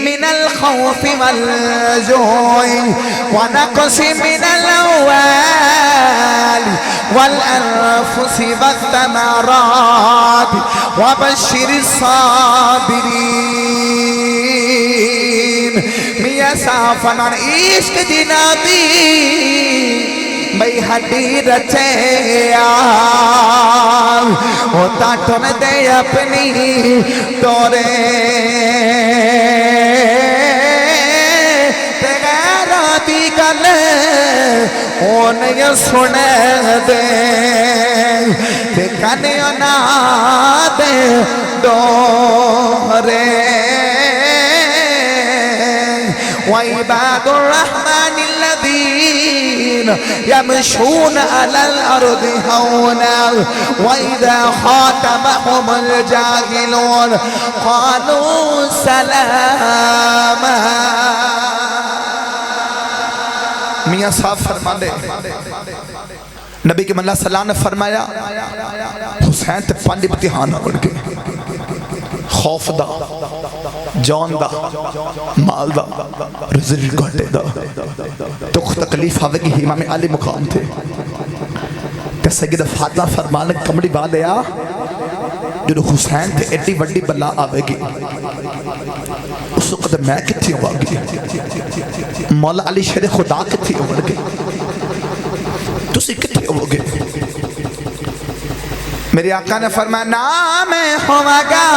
مِّنَ الْخَوْفِ وَالْجُوعِ وَنَقْصٍ مِّنَ الْأَمْوَالِ والأنفس والثمرات وبشر الصابرين میاں صافنان عشق جنابی بھئی ہڈی رچے ہوتا ٹھن دے اپنی دورے دی گل انہیں سنے دے تے کنیوں نہ دے دورے وعباد الرحمن الذين يمشون على الأرض هونا وإذا خاطبهم الجاهلون قالوا سلاما میاں صاحب فرما دے نبی کے اللہ صلی اللہ نے فرمایا حسین تے پانچ امتحان آن کے خوف دا جان دا مال دا رزق گھٹے دا دکھ تکلیف آوے گی امام علی مقام تھے کہ سید فاطمہ فرمانے کمڑی والے جو حسین تے ایڈی وڈی بلا آوے گی اس وقت میں کتھی ہوا گی مولا علی شہر خدا کتھی ہوا گی تسی کتھی ہوا گی میرے آقا نے فرمایا نہ میں ہوا گا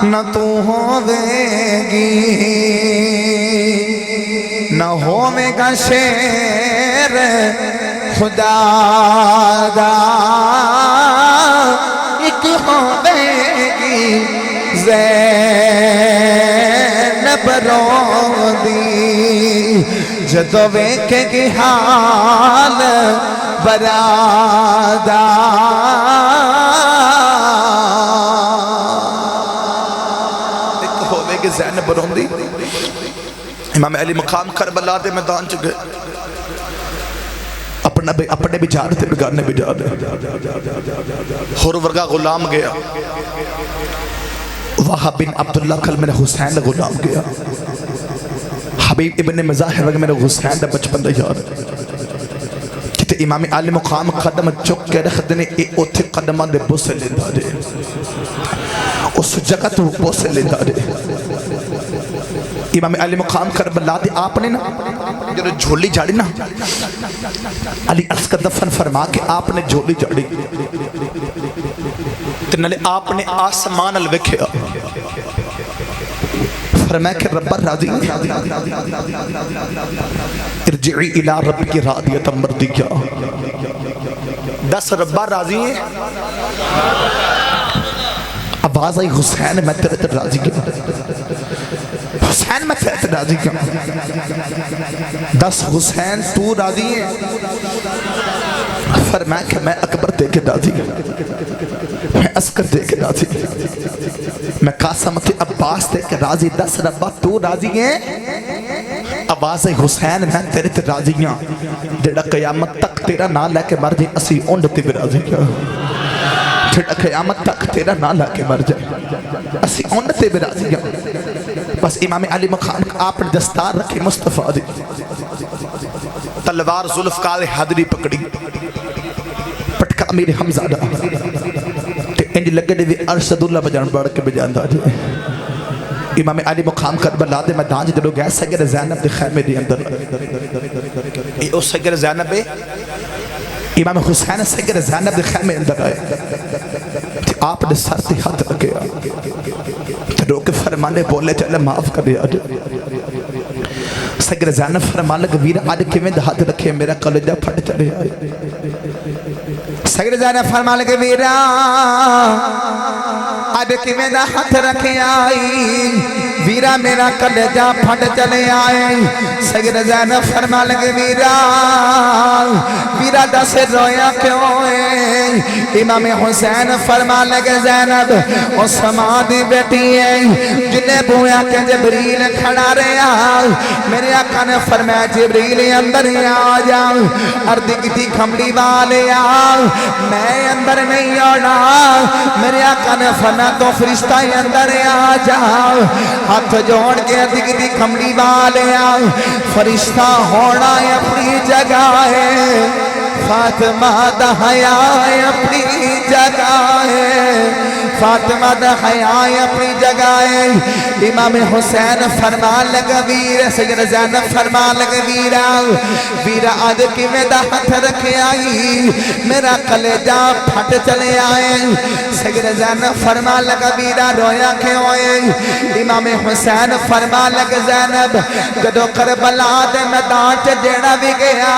نہ تو ہوے گی نہ ہوے گا شیر خدا دا ایک ہوے گی زینب رو دی جدو ویکھے گی حال برادا ایک ہوے گی زینب رو دی امام علی مقام کربلا دے میدان چ گئے اپنے بھی جا رہے تھے بگانے بھی جا رہے ہور ورگا غلام گیا وہاب بن عبداللہ کل میرے حسین غلام گیا حبیب ابن مظاہر وگا میرے حسین دا بچپن دا یار کتے امام علی مقام قدم چک کے رکھ دینے اے اوتھے قدمان دے بوسے لیندہ دے اس جگہ تو بوسے لیندہ دے امام علی مقام کربلا دے آپ نے نا جو جھولی جاڑی نا علی عرض کا دفن فرما کے آپ نے جھولی جاڑی تنالے آپ نے آسمان الوکھیا فرمایا کہ رب راضی ارجعی الى رب کی راضیت مردیہ دس رب راضی ہیں آواز آئی حسین میں تیرے تر راضی گیا حسین میں تیرے راضی کیوں؟ دس حسین تو راضی ہے؟ فرمایا کہ میں اکبر دے کے راضی میں عسکر دے کے راضی میں قاسم کے عباس دے کے راضی دس ربا تو راضی ہے؟ آواز حسین میں تیرے تے راضی ہاں جڑا قیامت تک تیرا نہ لے کے مر جائے اسی اونڈ تے بھی راضی ہاں جڑا قیامت تک تیرا نہ لے کے مر جائے اسی اونڈ تے بھی راضی ہاں بس امام علی مقام آپ نے دستار رکھی مصطفیٰ دی تلوار ذوالفقار حیدری پکڑی پٹکا امیر حمزہ دا کہ انج لگے دے بھی ارشد اللہ بجان بڑھ کے بجان دا جائے امام علی مقام کربلا دے میدان جدو گئے سید زینب دے خیمے دے اندر او سید زینب امام حسین سید زینب دے خیمے اندر آئے آپ نے سر تے ہاتھ رکھے رو کے فرمانے بولے چلے معاف کر دیا سید زینب فرمان لگا ویر آج کیویں دے ہاتھ رکھے میرا کلیجہ پھٹ چلے آئے سید زینب فرمان لگا ویر آج کیویں دے ہاتھ رکھے آئی ویرا میرا کلیجہ پھٹ چلے آئے سید زینب فرمان لگا ویرا دس رویا کیوں ہے امام حسین فرمان لگے زینب عثماں دی بیٹی ہے جنہیں بویا کہ جبریل کھڑا رہا میرے آقا نے فرمایا جبریل اندر ہی آ جاؤ اردی کی تھی کھمڑی والے آؤ میں اندر نہیں آنا میرے آقا نے فرمایا تو فرشتہ اندر آ جاؤ ہاتھ جوڑ کے اردی کی تھی کھمڑی والے آؤ فرشتہ ہونا اپنی جگہ ہے فاطمہ دا حیاء اپنی جگہ ہے فاطمہ دا حیاء اپنی جگہ ہے امام حسین فرمان لگا ویر سید زینب فرمان لگا ویرا آج کی میں دا ہاتھ رکھے آئی میرا کلیجہ پھٹ چلے آئے سید زینب فرمان لگا ویرا رویا کیوں ہوئے امام حسین فرمان لگا زینب جدو کربلا دے میدان چ جیڑا بھی گیا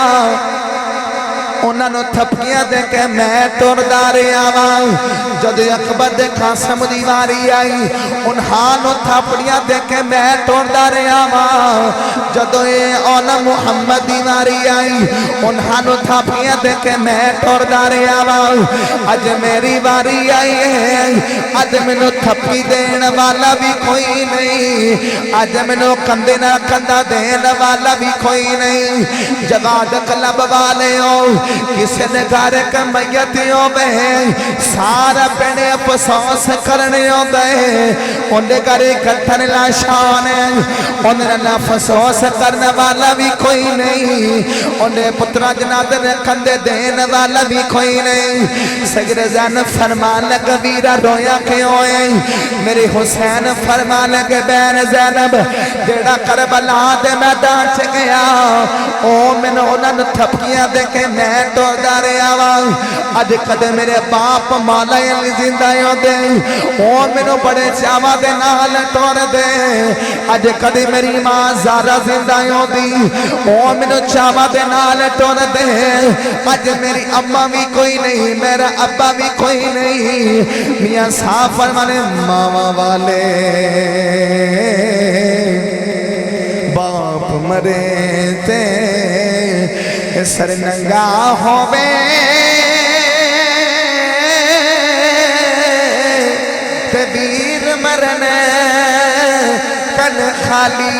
انہاں نو تھپکیاں دے کے میں ٹر دارے آواں جد اکبر دے قاسم دی واری آئی انہاں نو تھپڑیاں دے کے میں ٹر دارے آواں جد اولا محمد دی واری آئی انہاں نو تھپکیاں دے کے میں ٹر دارے آواں اج میری واری آئی ہے اج مینوں تھپکی دین والا بھی کوئی نہیں اج مینوں کندے نہ کندہ دین والا بھی کوئی نہیں جواد کلب والے ہو کسی نے گھر کے میتیوں میں سارا پینے افسوس کرنے ہوں گئے انہیں گھر کتھن لاشان ہے انہیں افسوس کرنے والا بھی کوئی نہیں انہیں پترہ جناد کندے دین والا بھی کوئی نہیں سید زینب فرمان لگا ویرا رویا کیوں ہوئے میرے حسین فرمان لگے بین زینب جیڑا کربلا دے میدان چ گیا او میں انہوں نے تھپکیاں دے کے میں تو دارے آواز آج کدے میرے باپ مالا علی زندہ ہوں دے او منو بڑے چاوا دے نال ٹور دے آج کدے میری ماں زارہ زندہ ہوں دی او منو چاوا دے نال ٹور دے آج میری اماں بھی کوئی نہیں میرا ابا بھی کوئی نہیں میاں صاحب فرمانے ماما والے باپ مرے تے سر ننگا ہووے تے ویر مرن کل خالی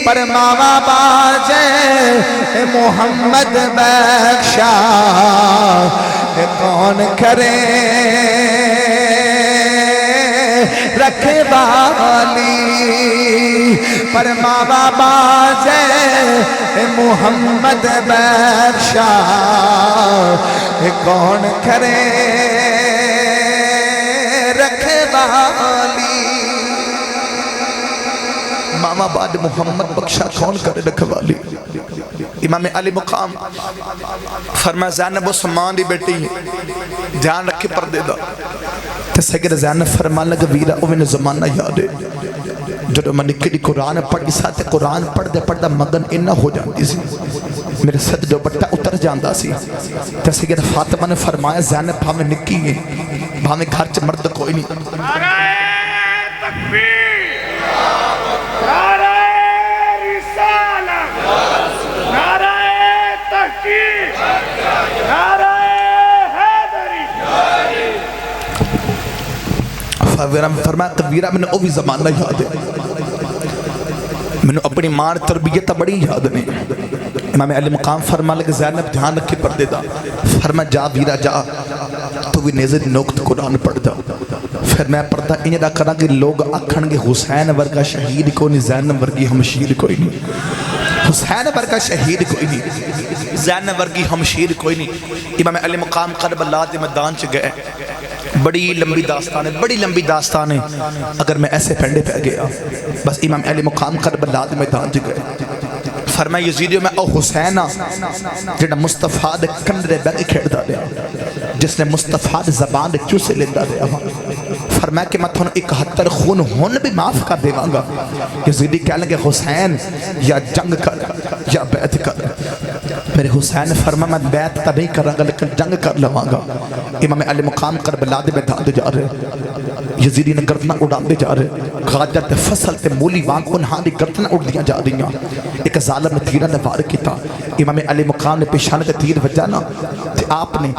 پر ماوا باجے محمد بخشا کون کرے رکھے والی پر ماوا باجے محمد بخشا کون کرے رکھے والی ماما بعد محمد بخشا کون کرے رکھے والی امام علی مقام فرمایا زینب عثمان دی بیٹی دھیان رکھے پردے دا تے سید زینب فرمان لگا ویرا اوہ زمانہ یاد ہے جب میں نکلی قرآن پڑھی ساتھ قرآن پڑھ دے پڑھ دا مگن انہ ہو جاندی سی میرے سد جو بٹا اتر جاندہ سی تے سید فاطمہ نے فرمایا زینب بھامے نکی ہے بھامے گھر چ مرد کوئی نہیں تکبیر نعرہ رسالت نعرہ تحقیق نعرہ حیدری فرمایا کبیرہ میں نے وہ بھی زمانہ یاد ہے میں نے اپنی ماں تربیت بڑی یاد نہیں امام علی مقام فرما لگے زینب دھیان رکھے پردے دا فرما جا ویرا جا تو بھی نیزد نوکت قرآن پڑھ دا پھر میں پڑھتا انہیں دا کرا کہ لوگ اکھن گے حسین ورگا شہید کوئی نہیں زینب ورگی ہمشیر کوئی نہیں حسین ورگا شہید کوئی نہیں زینب ورگی ہمشیر کوئی نہیں امام علی مقام کربلا دے میدان چ گئے بڑی لمبی داستان ہے بڑی لمبی داستان ہے اگر میں ایسے پھنڈے پہ گیا بس امام علی مقام کربلا دے میدان چ گئے فرمایا یزیدیو میں او حسینہ جنہا مصطفیٰ دے کندرے بیگی کھیڑ دا دیا جس نے مصطفیٰ دے زبان دے کیوں سے لندہ دیا فرمایا کہ میں تھوڑا 71 خون ہون بھی معاف کر دے وانگا یزیدی کہہ لگے حسین یا جنگ کر یا بیعت کر میرے حسین فرمایا میں بیعت تا نہیں کر رہا لیکن جنگ کر لوانگا امام علی مقام کربلا دے میدان دے جا رہے یزیدی نے گردنہ اڑان دے جا رہے غاجر تے فصل تے مولی وانگ انہاں دی گردنہ اڑ دیا جا رہی ہیں ایک ظالم نے تیرہ نے وار کیتا امام علی مقام نے پیشانے تے تیر وجہ نا تے آپ نے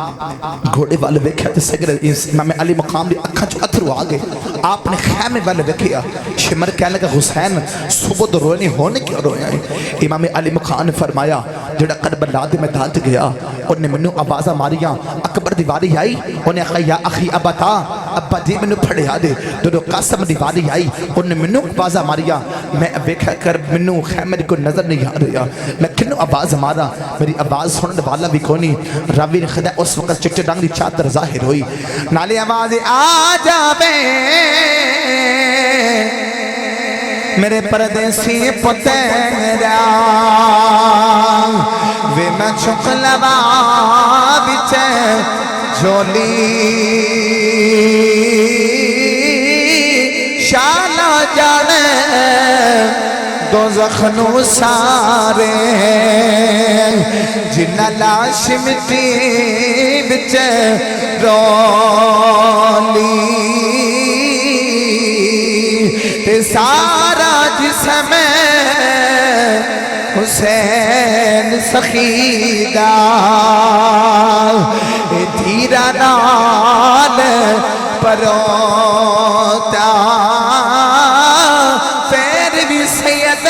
گھوڑے والے ویکھیا تے سگر امام علی مقام نے اکھاں چو اتھرو آگے آپ نے خیمے والے ویکھیا شمر کہنے لگا حسین صبح دو رونے ہونے کیا رویا ہے امام علی مقام نے فرمایا جڑا کربلا دے میدان تے گیا انہیں منو آوازہ ماریاں اکبر دیواری آئی انہیں کہا یا اخی ابا تا ابا جی منو پھڑے آدے دو قاسم دیواری آئی انہیں منو آوازہ ماریا میں ویکھا کر منو خیمے کو نظر نہیں آ رہا میں کنو آواز مارا میری آواز سننے والا بھی کونی راوی نے خدا اس وقت چٹے ڈنگ دی چادر ظاہر ہوئی نالے آواز آ جاوے میرے پردیسی پتیرا وے میں چھک لوا بچے جولی شالا جانے دو زخنو سارے جنہ لاش مٹی بچے رولی تے سارا جسم حسین سخیدہ دھیرا نال پروتا پیر بھی سید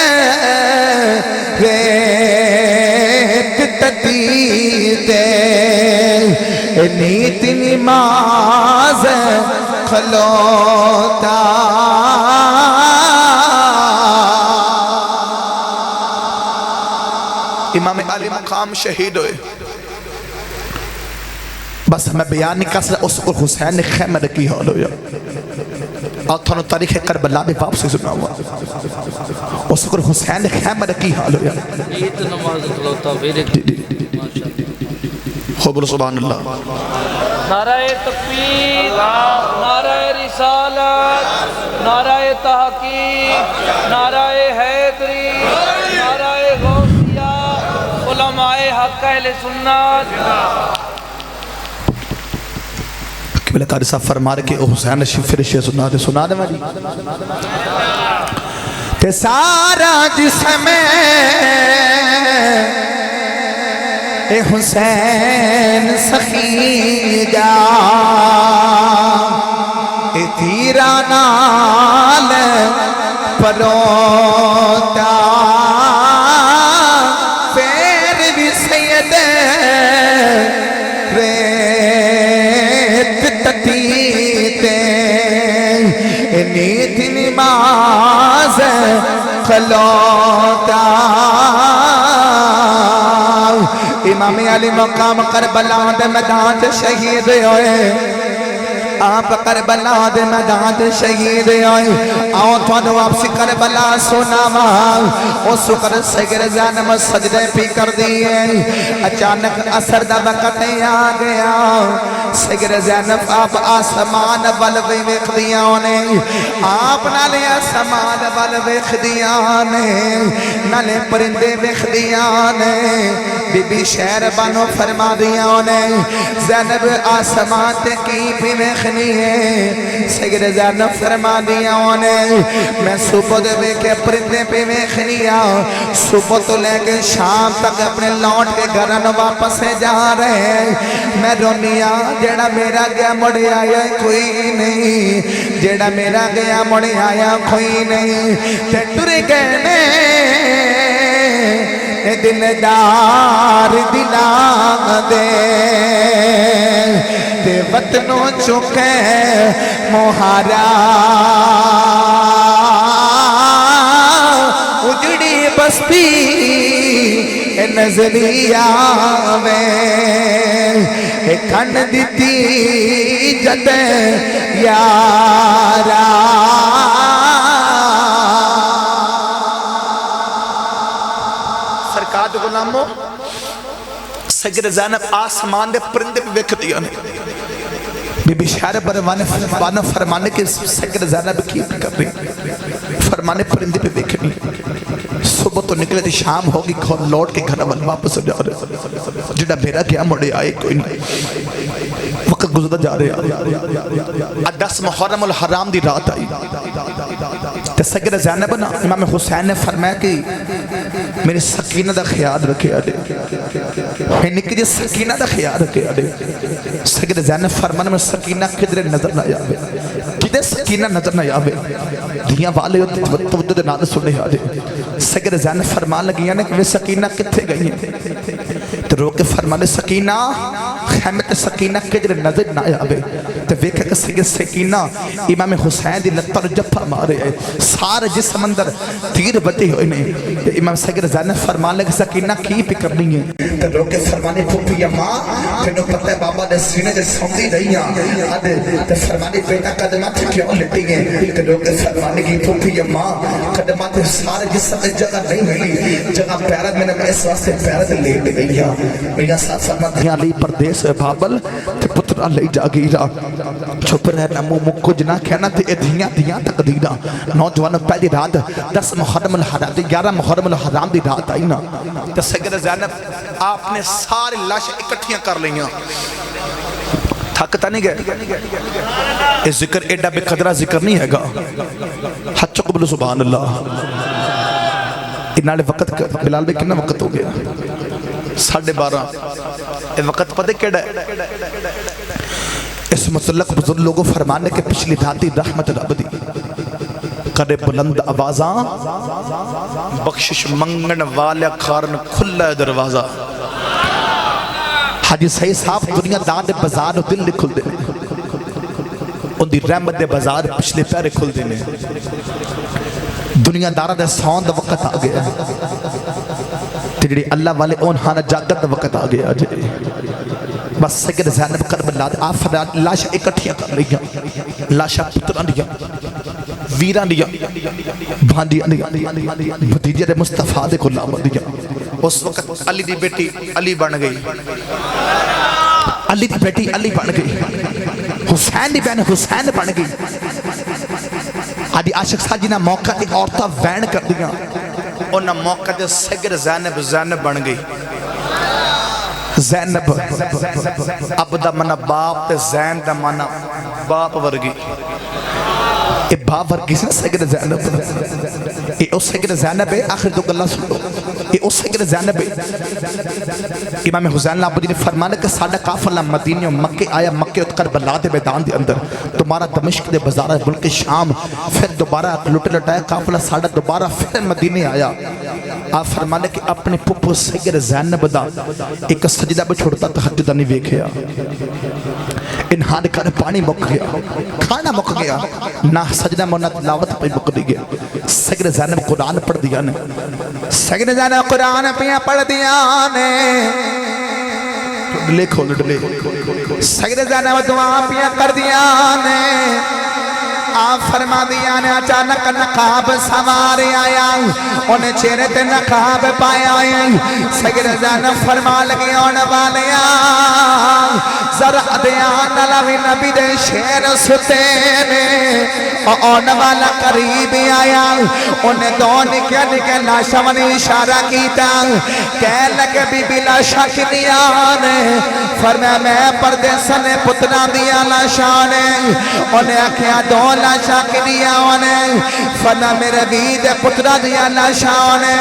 ریت تدیدے نیت نماز کھلوتا امام علی مقام شہید ہوئے بس میں بیان نہیں کر سکتا اس حسین نے خیمہ رکھی حال ہویا اور تھانو تاریخ کربلا میں واپسی سنا ہوا اس وقت حسین نے خیمہ رکھی حال ہویا ایت نماز کھلوتا ویرے خوبر سبحان اللہ نعرہ تکبیر نعرہ رسالت نعرہ تحقیق نعرہ حیدری نعرہ غوثیہ علماء حق اہل سنت قبلہ قاری صاحب فرما رہے کہ حسین فرشتے سنا دے مجھے کہ سارا جسم اے حسین سخیدہ اے تیرا نال پروتا پیر بھی سید ریت تٹیتے نیت نماز کھلوتا امام علی مقام کربلا دے میدان تے شہید ہوئے آپ کربلا دے میدان تے شہید ہوئے آؤ تھانو واپسی کربلا سناوا اس وقت سگر زینب سجدے پی کر دیئے اچانک اثر دا وقت آ گیا سید زینب آپ آسمان ول ویکھ دیاں نے آپ نالے آسمان ول ویکھ دیاں نے نالے پرندے ویکھ دیاں نے بی بی شہر بانو فرما دیاں نے زینب آسمان تے کی بھی ویکھنی ہے سید زینب فرما دیاں نے میں صبح دے ویکھے پرندے پہ ویکھنی صبح تو لے کے شام تک اپنے لوٹ کے گھرن واپس جا رہے ہیں میں رونیا جیڑا میرا گیا مڑے آیا کوئی نہیں جیڑا میرا گیا مڑے آیا کوئی نہیں تے ٹرے گئے میں دلدار دلاں دے تے وطنوں چکے مہارا اجڑی بستی نظریہ میں کھن دیتی جد یارا سرکار دے غلاموں سید زینب آسمان دے پرندے پہ ویکھ دیا نے بی بی شہر بانو فرمانے کے سید زینب کی کر رہی فرمانے پرندے پہ ویکھنی صبح تو نکلے تھی شام ہوگی کھول لوٹ کے گھر واپس جا رہے جڑا میرا کیا مڑے آئے کوئی نہیں وقت گزرتا جا رہے 10 محرم الحرام دی رات آئی تے سید زینب نا امام حسین نے فرمایا کہ میری سکینہ دا خیال رکھے آدھے میں نکلی سکینہ دا خیال رکھے آدھے سید زینب فرمانا میں سکینہ کدھر نظر نہ آوے کدھر سکینہ نظر نہ آوے دھیاں والے توجہ دے نال سنے آدھے سید زینب فرمان لگی کہ وہ سکینہ کتھے گئی ہیں تو رو کے فرمانے سکینہ خیمت سکینہ کدھر نظر نہ آوے تو ویکھا کہ سید سکینہ امام حسین دی لطر جپا مارے ہیں سارے جسم اندر تیر بٹے ہوئے ہیں امام سید زینب فرمان لگے سکینہ کی پہ کرنی ہے تو رو کے فرمانے پھوپی اماں پھر پتہ ہے بابا نے سینے جے سمدی رہی ہیں آدھے تو فرمانے بیٹا قدمات کیوں لٹی ہیں تو رو کے فرمانے کی پھوپی اماں قدمات سارے جسم جگہ نہیں ملی جگہ پیرت میں نے اس واسطے پیرت لیٹ گئی ہے میرا ساتھ فرماتا ہے علی پردیس بابل تے پترہ لے جا گئی را چھپ رہنا مو کچھ نہ کہنا تے دھیاں تک دینا نوجوانوں پہلی رات 10 محرم الحرام دی 11 محرم الحرام دی رات آئی نا تے سید زینب آپ نے سارے لاش اکٹھیاں کر لئیاں تھکتا نہیں گئے یہ ذکر ایڈا بے قدرہ ذکر نہیں ہے گا حد چقبل سبحان اللہ انہالے وقت بلال بے کنا وقت ہو گیا 12:30 یہ وقت پتہ کیڑا ہے اس متعلق بزرگ لوگوں فرمانے کے پچھلی دھاتی رحمت رب دی کرے بلند آوازاں بخشش منگن والا کھارن کھلا دروازہ حاجی صحیح صاحب دنیا دار دے بازار دل لے کھل دے ان دی رحمت دے بازار پچھلے پیرے کھل دے دنیا دارہ دے سون دا وقت آ گیا تیڑی اللہ والے اون ہانا جاگت دا وقت آ گیا بس سید زینب کربلا دے آفر لاشا اکٹھیاں کر لیا لاشا پتران دیا ویران دیا بھاندیاں دیا بھتیجے مصطفیٰ دے غلام دیا اس وقت علی دی بیٹی علی بن گئی علی دی بیٹی علی بن گئی حسین دی بہن حسین بن گئی آدھی عاشق ساجینا موقع تے عورتہ وین کر دیا انہا موقع تے سید زینب بن گئی زینب اب دا منا باپ تے زین دا منا باپ ورگی اے باپ ورگی سے سید زینب اے اس سید زینب ہے آخر تو اللہ سنو اے اس سید زینب ہے امام حسین عبدی نے فرمانا کہ ساڑھا قافلہ مدینہ مکہ آیا مکہ اتقر بلا دے میدان دے اندر تمہارا دمشق دے بزارہ ملک شام پھر دوبارہ لٹے لٹایا قافلہ ساڑھا دوبارہ پھر مدینہ آیا آپ فرمانے کہ اپنے پپو سید زینب دا ایک سجدہ بھی چھوڑتا تحجدہ نہیں ویکھیا انہاں نے کہا پانی مک گیا کھانا مک گیا نہ سجدہ مونا تلاوت پہ مک دی گیا سید زینب قرآن پڑھ دیا نے سید زینب قرآن پہ پڑھ دیا نے ڈلے کھول ڈلے سید زینب دعا پہ کر دیا نے آپ فرما دیا نے اچانک نقاب سوار آیا انہیں چہرے تے نقاب پایا سید زینب فرما لگی آنے والیا ذرا دیان لوی نبی دے شیر ستے نے آنے والا قریب آیا انہیں دو نکے نکے لاشا نے اشارہ کیتا کہہ لگے بی بلا شک دیانے فرمایا میں پردے سنے پتنا دیا لاشانے انہیں اکھیاں دو لاشا کی دیانے فرمایا میرے بید پتنا دیا لاشانے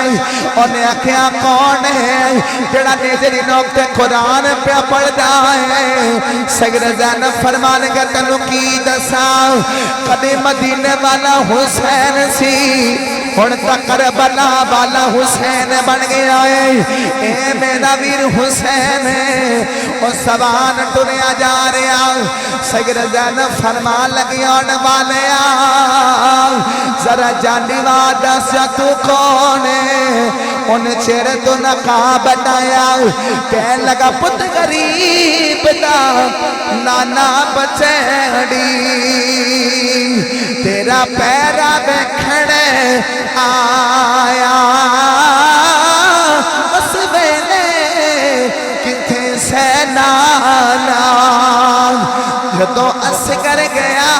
انہیں اکھیاں کون ہے جڑا نیزری نوکتے قرآن پہ پڑھتا ہے سید زینب فرمانے کا تنو کی دسا قدی مدینے والا حسین سی اور کربلا والا حسین بن گیا ہے اے میرا ویر حسین ہے اور سوان ٹریا جا رہا سید زینب فرما لگی آنے والے ذرا جانی وعدہ سے تو کون ہے ان چہرے تو نقاب بتایا کہہ لگا پت غریب دا نانا بچیڑی تیرا پیرا بیکھڑے آیا اس ویلے کتھے سے نانا جدو اصغر گیا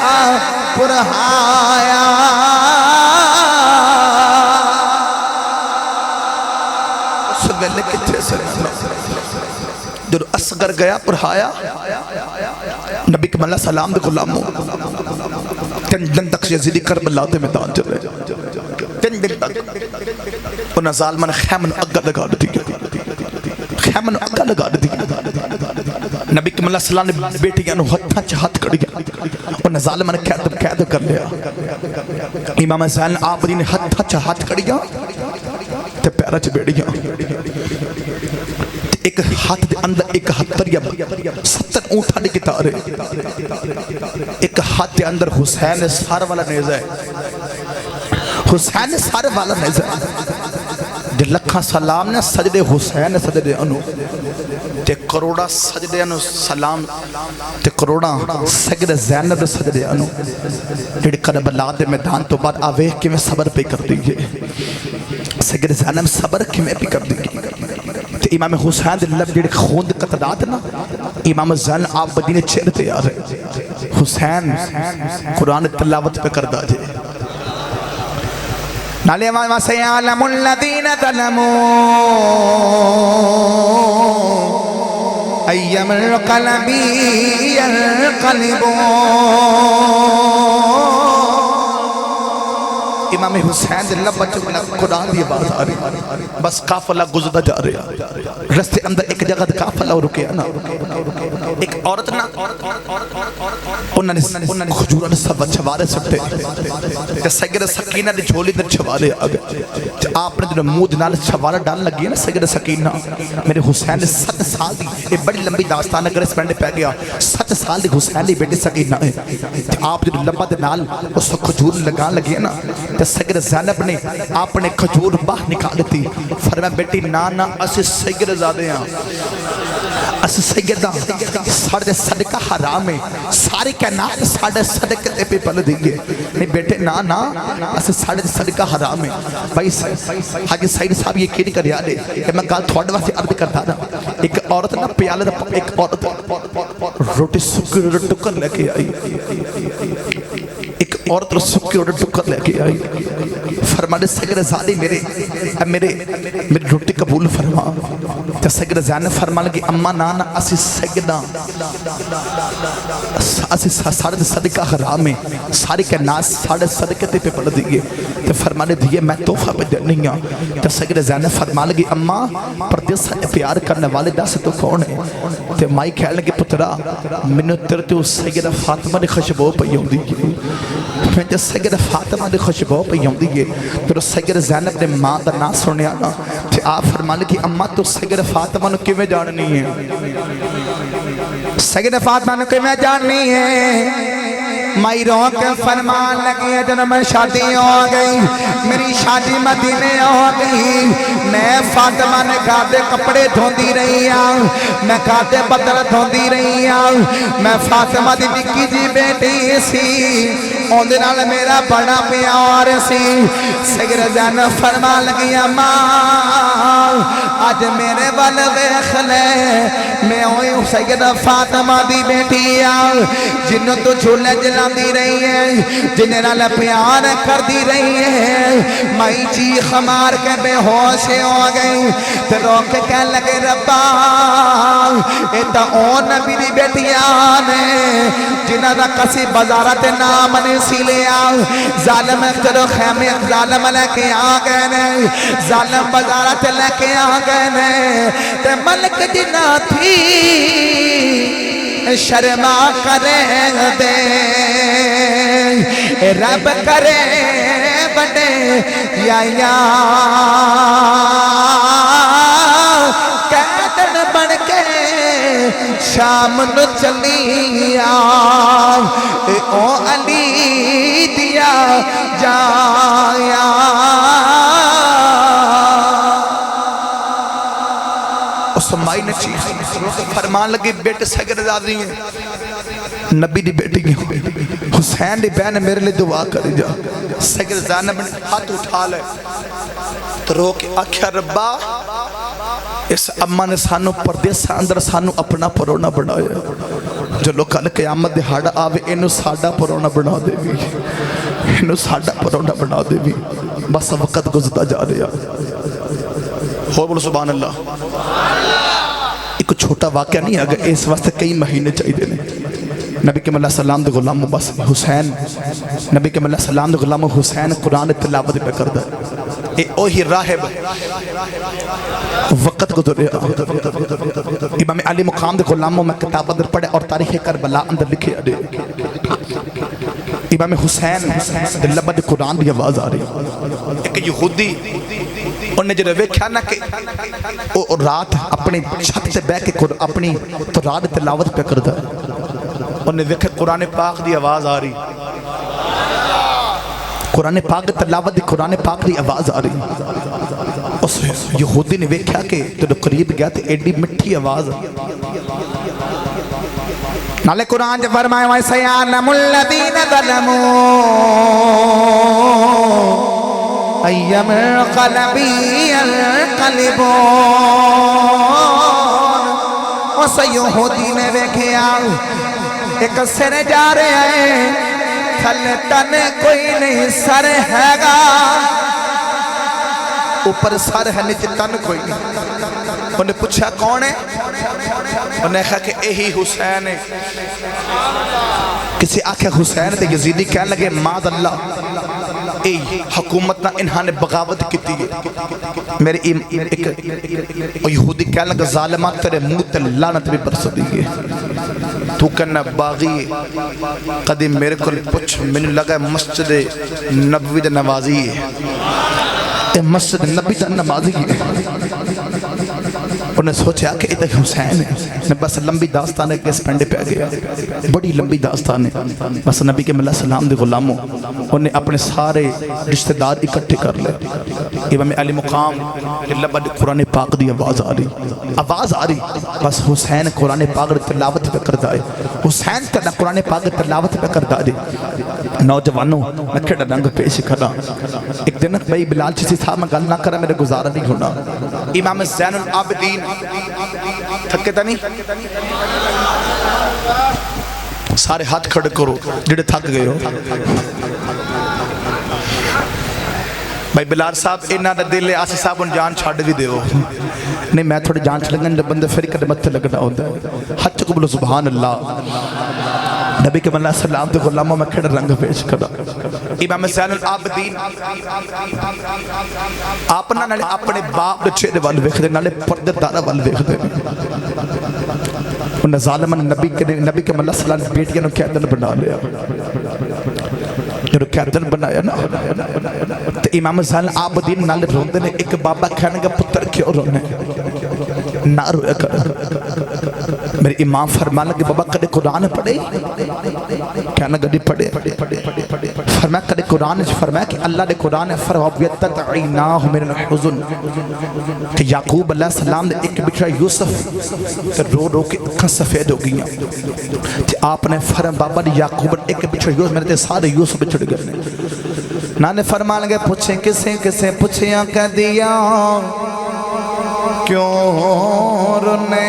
پرہایا اس ویلے کتھے سے نانا جدو اصغر گیا پرہایا نبی کریم علیہ السلام دے غلاموں تن تک یزیدی کربلا دے میدان چلے تن تک انہاں ظالمان خیمن اگا لگا دی خیمن اگا لگا دی نبی کریم علیہ السلام نے بیٹیاں نو ہتھاں چ ہتھ کڑیا انہاں ظالمان قید کر لیا امام زین العابدین نے ہتھاں چ ہتھ کڑیا تے پیراں چ بیڑیاں ایک ہاتھ دے اندر ایک ہتر یا 70 اونٹھا دی کتارے ایک ہاتھ دے اندر حسین سار والا نیزہ ہے حسین سار والا نیزہ ہے جے لکھاں سلام نے سجدے حسین سجدے انو تے کروڑا سجدے انو سلام تے کروڑا سجدے زینب سجدے انو جڑی کربلا دے میدان تو بعد آوے کہ میں صبر پہ کر دیئے سجدے زینب صبر کہ میں پہ کر دیئے امام حسین دے لب جڑے خون دے قطرات نا امام زین العابدین چہرے تے آ رہے حسین قرآن تلاوت پہ کر دا جے نالے امام سیعلم الذین ظلموا ایم القلب ینقلبون امام حسین دے لب بچوں قرآن دی بات آ رہی بس قافلہ گزدہ جا رہا رستے اندر ایک جگہ قافلہ رکیا نا ایک عورت نا انہوں نے خجورہ نے سب چھوارے سکتے کہ سید سکینہ نے جھولی در چھوارے آگے آپ نے جو مود نال چھوارہ ڈال لگی ہے نا سید سکینہ میرے حسین نے 7 سال دی ایک بڑی لمبی داستان اگر اس پینڈے پہ گیا 7 سال دی حسین دی بیٹی سکینہ ہے آپ جو لمبا دے نال اس کو خجور لگان لگی ہے نا کہ سید زینب نے آپ نے خجور باہ نکال دیتی فرمایا بیٹی نانا اسی سید زادے ہیں اس سیدہ ساڑھے صدقہ حرام ہے سارے کائنات ساڑھے صدقہ پہ پل دیں گے نہیں بیٹے نا اس ساڑھے صدقہ حرام ہے بھائی حاجی سعید صاحب یہ کیوں کر یاد ہے کہ میں کہا تھوڑا واسے عرض کرتا نا ایک عورت نا پیالے دا ایک عورت روٹی سکی روٹی ٹکر لے کے آئی ایک عورت سکی روٹی ٹکر لے کے آئی فرمانے سید زادی میرے روٹی قبول فرما تو سید زین فرما لگی اما نانا اسی سیدہ اسی ساڑھے صدقہ حرام ہے ساری کے ناس ساڑھے صدقہ تے پہ پڑھ دیئے تو فرمانے دیئے میں توفہ پہ دینی ہوں تو سید زین فرما لگی اما پردیس پیار کرنے والے دا سے تو کون ہے تو مائی کہہ لگی پترا منو ترتے اس سیدہ فاطمہ نے خشبو پہ یوں دیئے میں جو سید فاطمہ نے خشبو پہ یوں دیئے پھر سید زینب نے ماں دا نا سنے آنا تو آپ فرما لگی اما تو سید فاطمہ نے کیوں جاننی ہے سید فاطمہ نے کیوں جاننی ہے مائی روک فرمان لگی ہے جنہوں میں شادی ہو گئی میری شادی مدینے ہو گئی میں فاطمہ نے کھاتے کپڑے دھوندی رہی ہوں میں کھاتے بدل دھوندی رہی ہوں میں فاطمہ دی نکی جی بیٹی سی اندے نال میرا بڑا پیار سی سیدہ زینب فرمان لگی ماں آج میرے وال ویکھ لے میں ہوئی سیدہ فاطمہ دی بیٹی جنوں تو جھولے جلاندی رہی ہے جنہیں نال پیار کر دی رہی ہے مائی چیخ مار کے بے ہوش ہو گئی تو روک کے کہنے لگے ربا ایتا اون نبی دی بیٹیاں نے جنہ دا کسی بازارت نام نے سی لیا ظالم اختر خیمے ظالم لے کے آگئے نے ظالم بازارت لے کے آگئے نے تے ملک جنہ تھی شرما کرے دے رب کرے بڑے یا قیدن بن کے شام نو چلی او علی دیا جایا سمائی نے چیخ فرمان لگی بیٹے سگر زادی ہیں نبی دی بیٹی ہیں حسین دی بہن میرے لئے دعا کری جا سگر زینب نے ہاتھ اٹھا لے تو رو کے آکھیا ربا اس اماں نے سانو پردیسہ اندر سانو اپنا پرونا بنایا جو لوگ کل قیامت دے ہاڑا آوے انہوں ساڑا پرونا بنا دے بھی انہوں ساڑا پرونا بنا دے بھی بس وقت گزتا جا رہا ہو بولو سبحان اللہ ایک چھوٹا واقعہ نہیں اگر اس واسطے کئی مہینے چاہیے دینے نبی کے ملہ السلام دے غلام بس حسین نبی کے ملہ السلام دے غلام حسین قرآن تلاوت پہ کردہ اے اوہی راہب وقت گزر رہا امام علی مقام دے غلاموں میں کتاب اندر پڑھے اور تاریخ کربلا اندر لکھے اڑے امام حسین دے لبد قرآن دی آواز آ رہی ایک یہودی انہیں جو ویکھیا نا کہ رات اپنی چھت سے بے کے اپنی تو رات تلاوت پہ کردہ انہیں ویکھے قرآن پاک دی آواز آ رہی قرآن پاک تلاوت دی قرآن پاک دی آواز آ رہی اس یہودی نے ویکھیا کہ تو قریب گیا تھے ایڈی مٹھی آواز نالے قرآن جو فرمائے وَسَيَعْلَمُ الَّذِينَ ظَلَمُوا ایم قلبی القلبون اس یہودی نے ویکھیا ایک سر جا رہے ہیں تھل تن کوئی نہیں سر ہے گا اوپر سر ہے نیچے تن کوئی نہیں انہیں پوچھا کون ہے انہیں کہا کہ یہی حسین ہے کسی آنکھیں حسین تھے یزیدی کہنے لگے ماذ اللہ اے حکومت نہ انہاں نے بغاوت کی تھی میرے یہودی کہنے لگا ظالمات تیرے منہ تے لعنت بھی برس دیئے تو کہنا باغی قدیم میرے کو پوچھ میں نے لگا مسجد نبوی دے نوازی ہے مسجد نبی دے نوازی ہے انہیں سوچا کہ ادھر حسین ہے بس لمبی داستان ہے کہ اس پینڈے پہ گیا بڑی لمبی داستان ہے بس نبی کے ملہ السلام دے غلاموں انہیں اپنے سارے رشتہ دار اکٹھے کر لے امام علی مقام لبد قرآن پاک دی آواز آ رہی بس حسین قرآن پاک دی تلاوت پہ کردہ ہے حسین تیرا قرآن پاک دی تلاوت پہ کردہ ہے نوجوانوں میں کھڑا رنگ پیش کرا ایک دن بھائی بلال چیزی تھا میں گل نہ کرا میرے گزارا نہیں ہونا امام زین العابدین تھکے تا نہیں سارے ہاتھ کھڑے کرو جڑے تھک گئے ہو بھائی بلال صاحب انہاں دا دل آسی صاحب ان جان چھاڑ بھی دے ہو نہیں میں تھوڑے جان چھلنگن جب بندے فری کر مت لگنا ہوتا ہے حج کو بلو سبحان اللہ نبی کے ملہ السلام دے غلاموں میں کھڑا رنگ پیش کرا امام زین العابدین اپنا نالے اپنے باپ دے چہرے والے ویکھ دے نالے پردے دارہ والے ویکھ دے انہیں ظالمان نبی کے ملہ السلام بیٹیاں نو قیدن بنا لیا جو قیدن بنایا نا تو امام زین العابدین نالے روندے نے ایک بابا کہنے گا پتر کیوں رونے نہ رویا کر میرے امام فرمان لگے بابا کدے قرآن پڑھے کہنا گڑی پڑھے فرمایا کدے قرآن فرمایا کہ اللہ نے قرآن فرمایا عیناہ من الحزن کہ یعقوب علیہ السلام نے ایک بچڑا یوسف رو رو کے اکھاں سفید ہو گئیاں کہ آپ نے فرمایا بابا نے یعقوب ایک بچڑا یوسف میرے تے سارے یوسف بچڑ گئے نانے فرمان لگے پوچھیں کسے پوچھیاں کہہ دیا کیوں رونے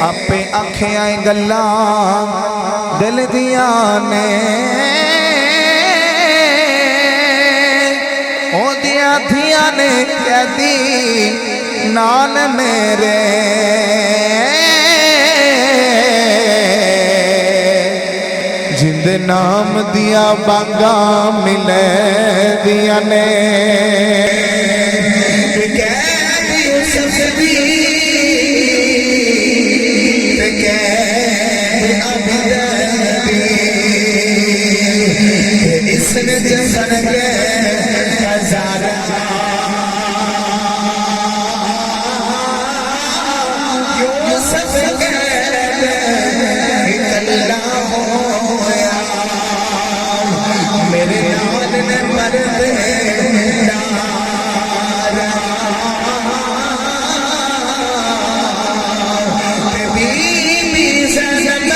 اپے آنکھیں آئیں گلا دل دیا نے او دیا دیا نے کہہ دی نان میرے جند نام دیا بانگا ملے دیا نے اس نے جسن کے ہزارہ یوسف کے اکلا ہویا میرے نال نے مرد ڈارا بی بی زنب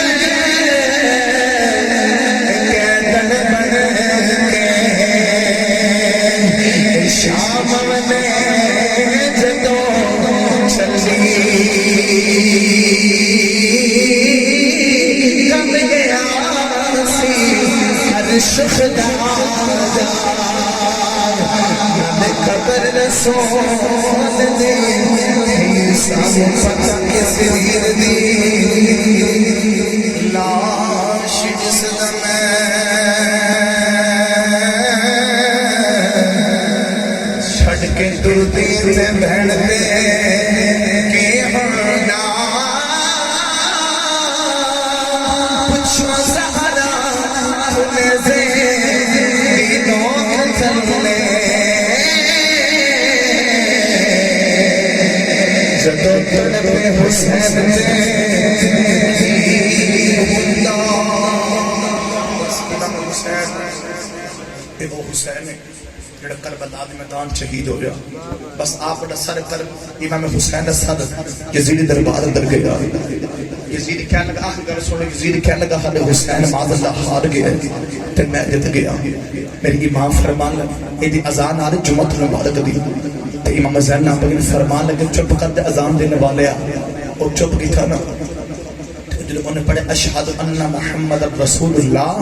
شام میں جدو چلی کم گیا سی عرش خدا خبر رسول دی سب پتہ کسیر دی لاش جسد میں کے دردی سے بھڑتے کہ ہونا پچھو سہارا کھلے سے دینوں کے چلنے جدو طلب حسین سے وہ حسین ہے جڑا کربلا دے میدان شہید ہو گیا بس آپ دا سر کر امام حسین دا سر یزید دربار اندر گیا یزید کہنے لگا آخر گھر سوڑے یزید کہنے لگا حد حسین معاذ اللہ ہار گیا تے میں جت گیا میری امام فرمان لگا ایدی اذان آ رہی جمعت مبارک دی تے امام زین آپ نے فرمان لگا چپ کر دے اذان دینے والے اور چپ کی تھا نا انہوں نے پڑھے اشہد ان محمد رسول اللہ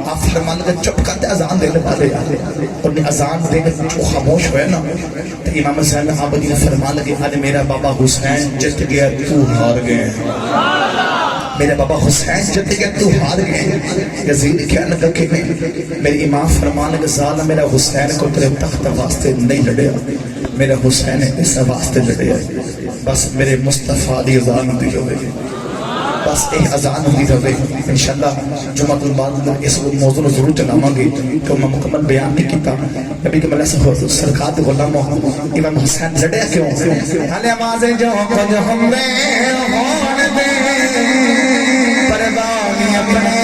آپ فرمان لگا چپ کرتے اذان دینے والے انہوں نے اذان دینے جو خاموش ہوئے نا تو امام زین عابدین فرمان لگے آج میرا بابا حسین جت گیا تو ہار گئے میرا بابا حسین جت گیا تو ہار گئے یزید کیا لگا کہ میری امام فرمان لگا زالہ میرا حسین کو تیرے تخت واسطے نہیں لڑیا میرا حسین اس واسطے لڑیا بس میرے مصطفیٰ دی اذان دی ہوئے بس ایک اذان ہوئی رہے انشاءاللہ جمعۃ المبارک اس موضوع کو ضرور چلاواں گے کہ میں مکمل بیان نہیں کیتا نبی کے ملائکہ سرکار دے غلاموں امام حسین لڑیا کیوں حالے آوازیں جو کچھ ہم دے ہون دے پروانی اپنے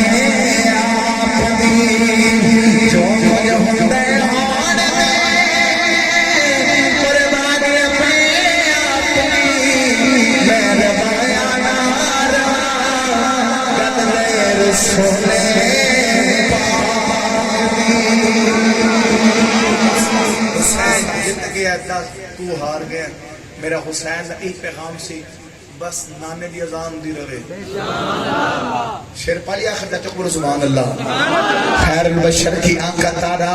آپ دی جو کچھ ہم دے ہون دے پروانی اپنے آپ دی میرے بیانہ سونے حسین جت گیا تو ہار گیا میرا حسین کا ایک پیغام سی بس نانے دی اذان دی رہے شیر پالی آخر جاتے قبر سبحان اللہ خیر البشر کی آنکھ تارا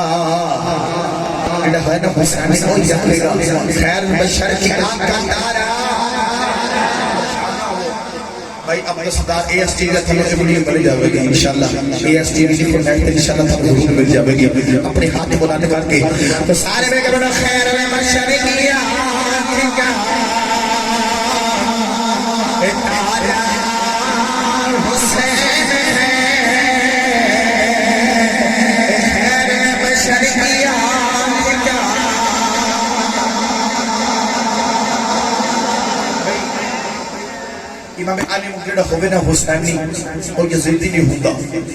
ایڈا ہے نا حسین کوئی جاتے گا خیر البشر کی آنکھ تارا بھائی اب صدار اے ایس ٹی کا تھا مجھے مل جاوے گی انشاءاللہ اے ایس ٹی کی کنیکٹ انشاءاللہ تھا ضرور مل جاوے گی اپنے ہاتھ بلانے کر کے تو سارے میں کہ بڑا خیر میں مشرقی آنکھ کا تارا حسین ہے خیر میں مشرقی آنکھ کا جڑا ہوے نا حسینی او یزیدی نہیں ہوندا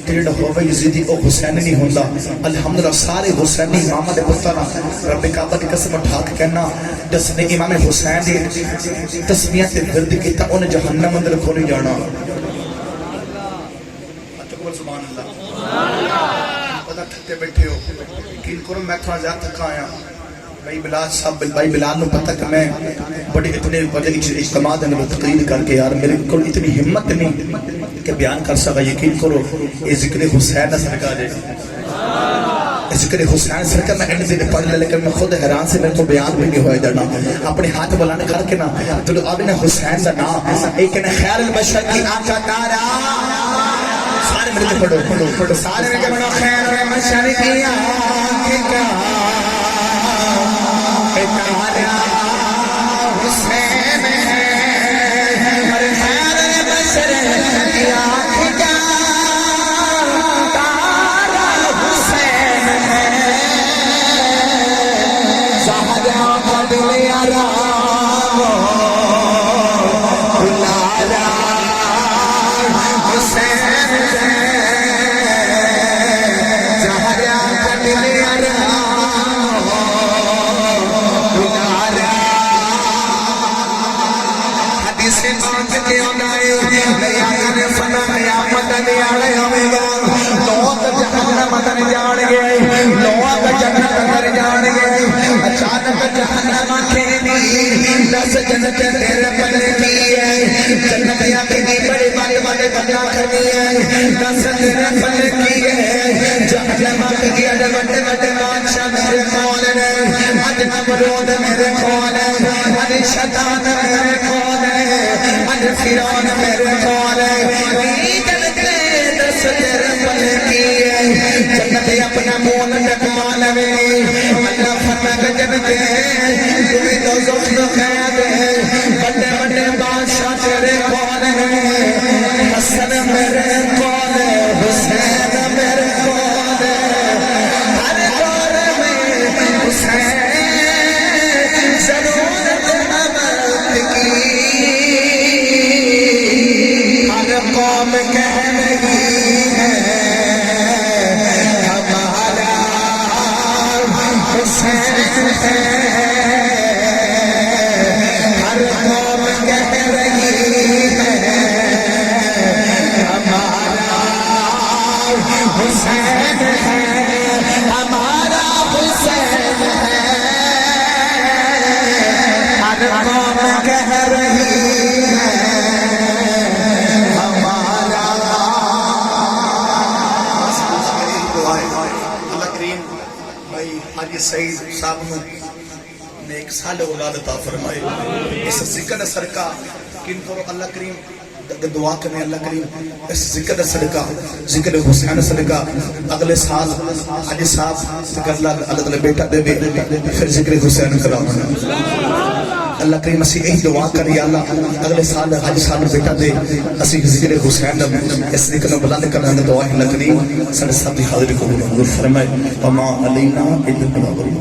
تے جڑا ہوے یزیدی او حسینی نہیں ہوندا الحمدللہ سارے حسینی امام دے پتر رب کعبہ دی قسم اٹھا کے کہنا جس نے امام حسین دی تسمیہ تے ورد کیتا انہیں جہنم اندر کھو نہیں جانا سبحان اللہ پتہ تھکتے بیٹھے ہو یقین کرو میں تھوڑا زیادہ تھکا آیا بھائی بلال صاحب بھائی بلال نو پتہ کہ میں بڑے اتنے بڑے اجتماع دے میں تقریر کر کے یار میرے کو اتنی ہمت نہیں کہ بیان کر سکا یقین کرو یہ ذکر حسین نہ سرکا جائے ذکر حسین سرکا میں انڈ دے پڑھ لے لیکن میں خود حیران سے میرے کو بیان بھی نہیں ہوئے درنا اپنے ہاتھ بلانے کر کے نا تو ابھی نا حسین دا نا ایک نا خیر البشر کی آقا تارا سارے میرے کو پڑھو سارے میرے کو خیر البشر کی آقا جنت تیرے پلے کی ہے جنت یا کتنی بڑی بڑی بڑی بنا کرنی ہے دس تیرے پلے کی ہے جہنم کی اڈ بڑے بڑے بادشاہ میرے کول ہے اج نمرود میرے کول ہے اج شیطان میرے کول ہے اج فرعون میرے کول ہے جنت دس تیرے پلے کی ہے جنت اپنا مول ٹکا لے اللہ فرماتا جنت تمہیں دوزخ نہ قید ہے بڑے بڑے بادشاہ تیرے کول ہیں حسن میرے کول ہے حسین میرے کول ہے ہر دور میں حسین ضرورت امت کی ہر قوم کہہ رہی ہے ہمارا حسین ہے سعید صاحب نے ایک سال اولاد عطا فرمائے اس ذکر صدقہ کن کرو اللہ کریم دعا کریں اللہ کریم اس ذکر صدقہ ذکر حسین صدقہ اگلے سال حاجی صاحب اللہ تعالی بیٹا دے پھر ذکر حسین کراؤں اللہ کریم اسی ایک دعا کر یا اللہ اگلے سال حاجی صاحب بیٹا دے اسی ذکر حسین اس ذکر نو بلند کرنا دعا ہے اللہ کریم سارے ساتھی حاضر کو حضور فرمائے وما علینا الا البلاغ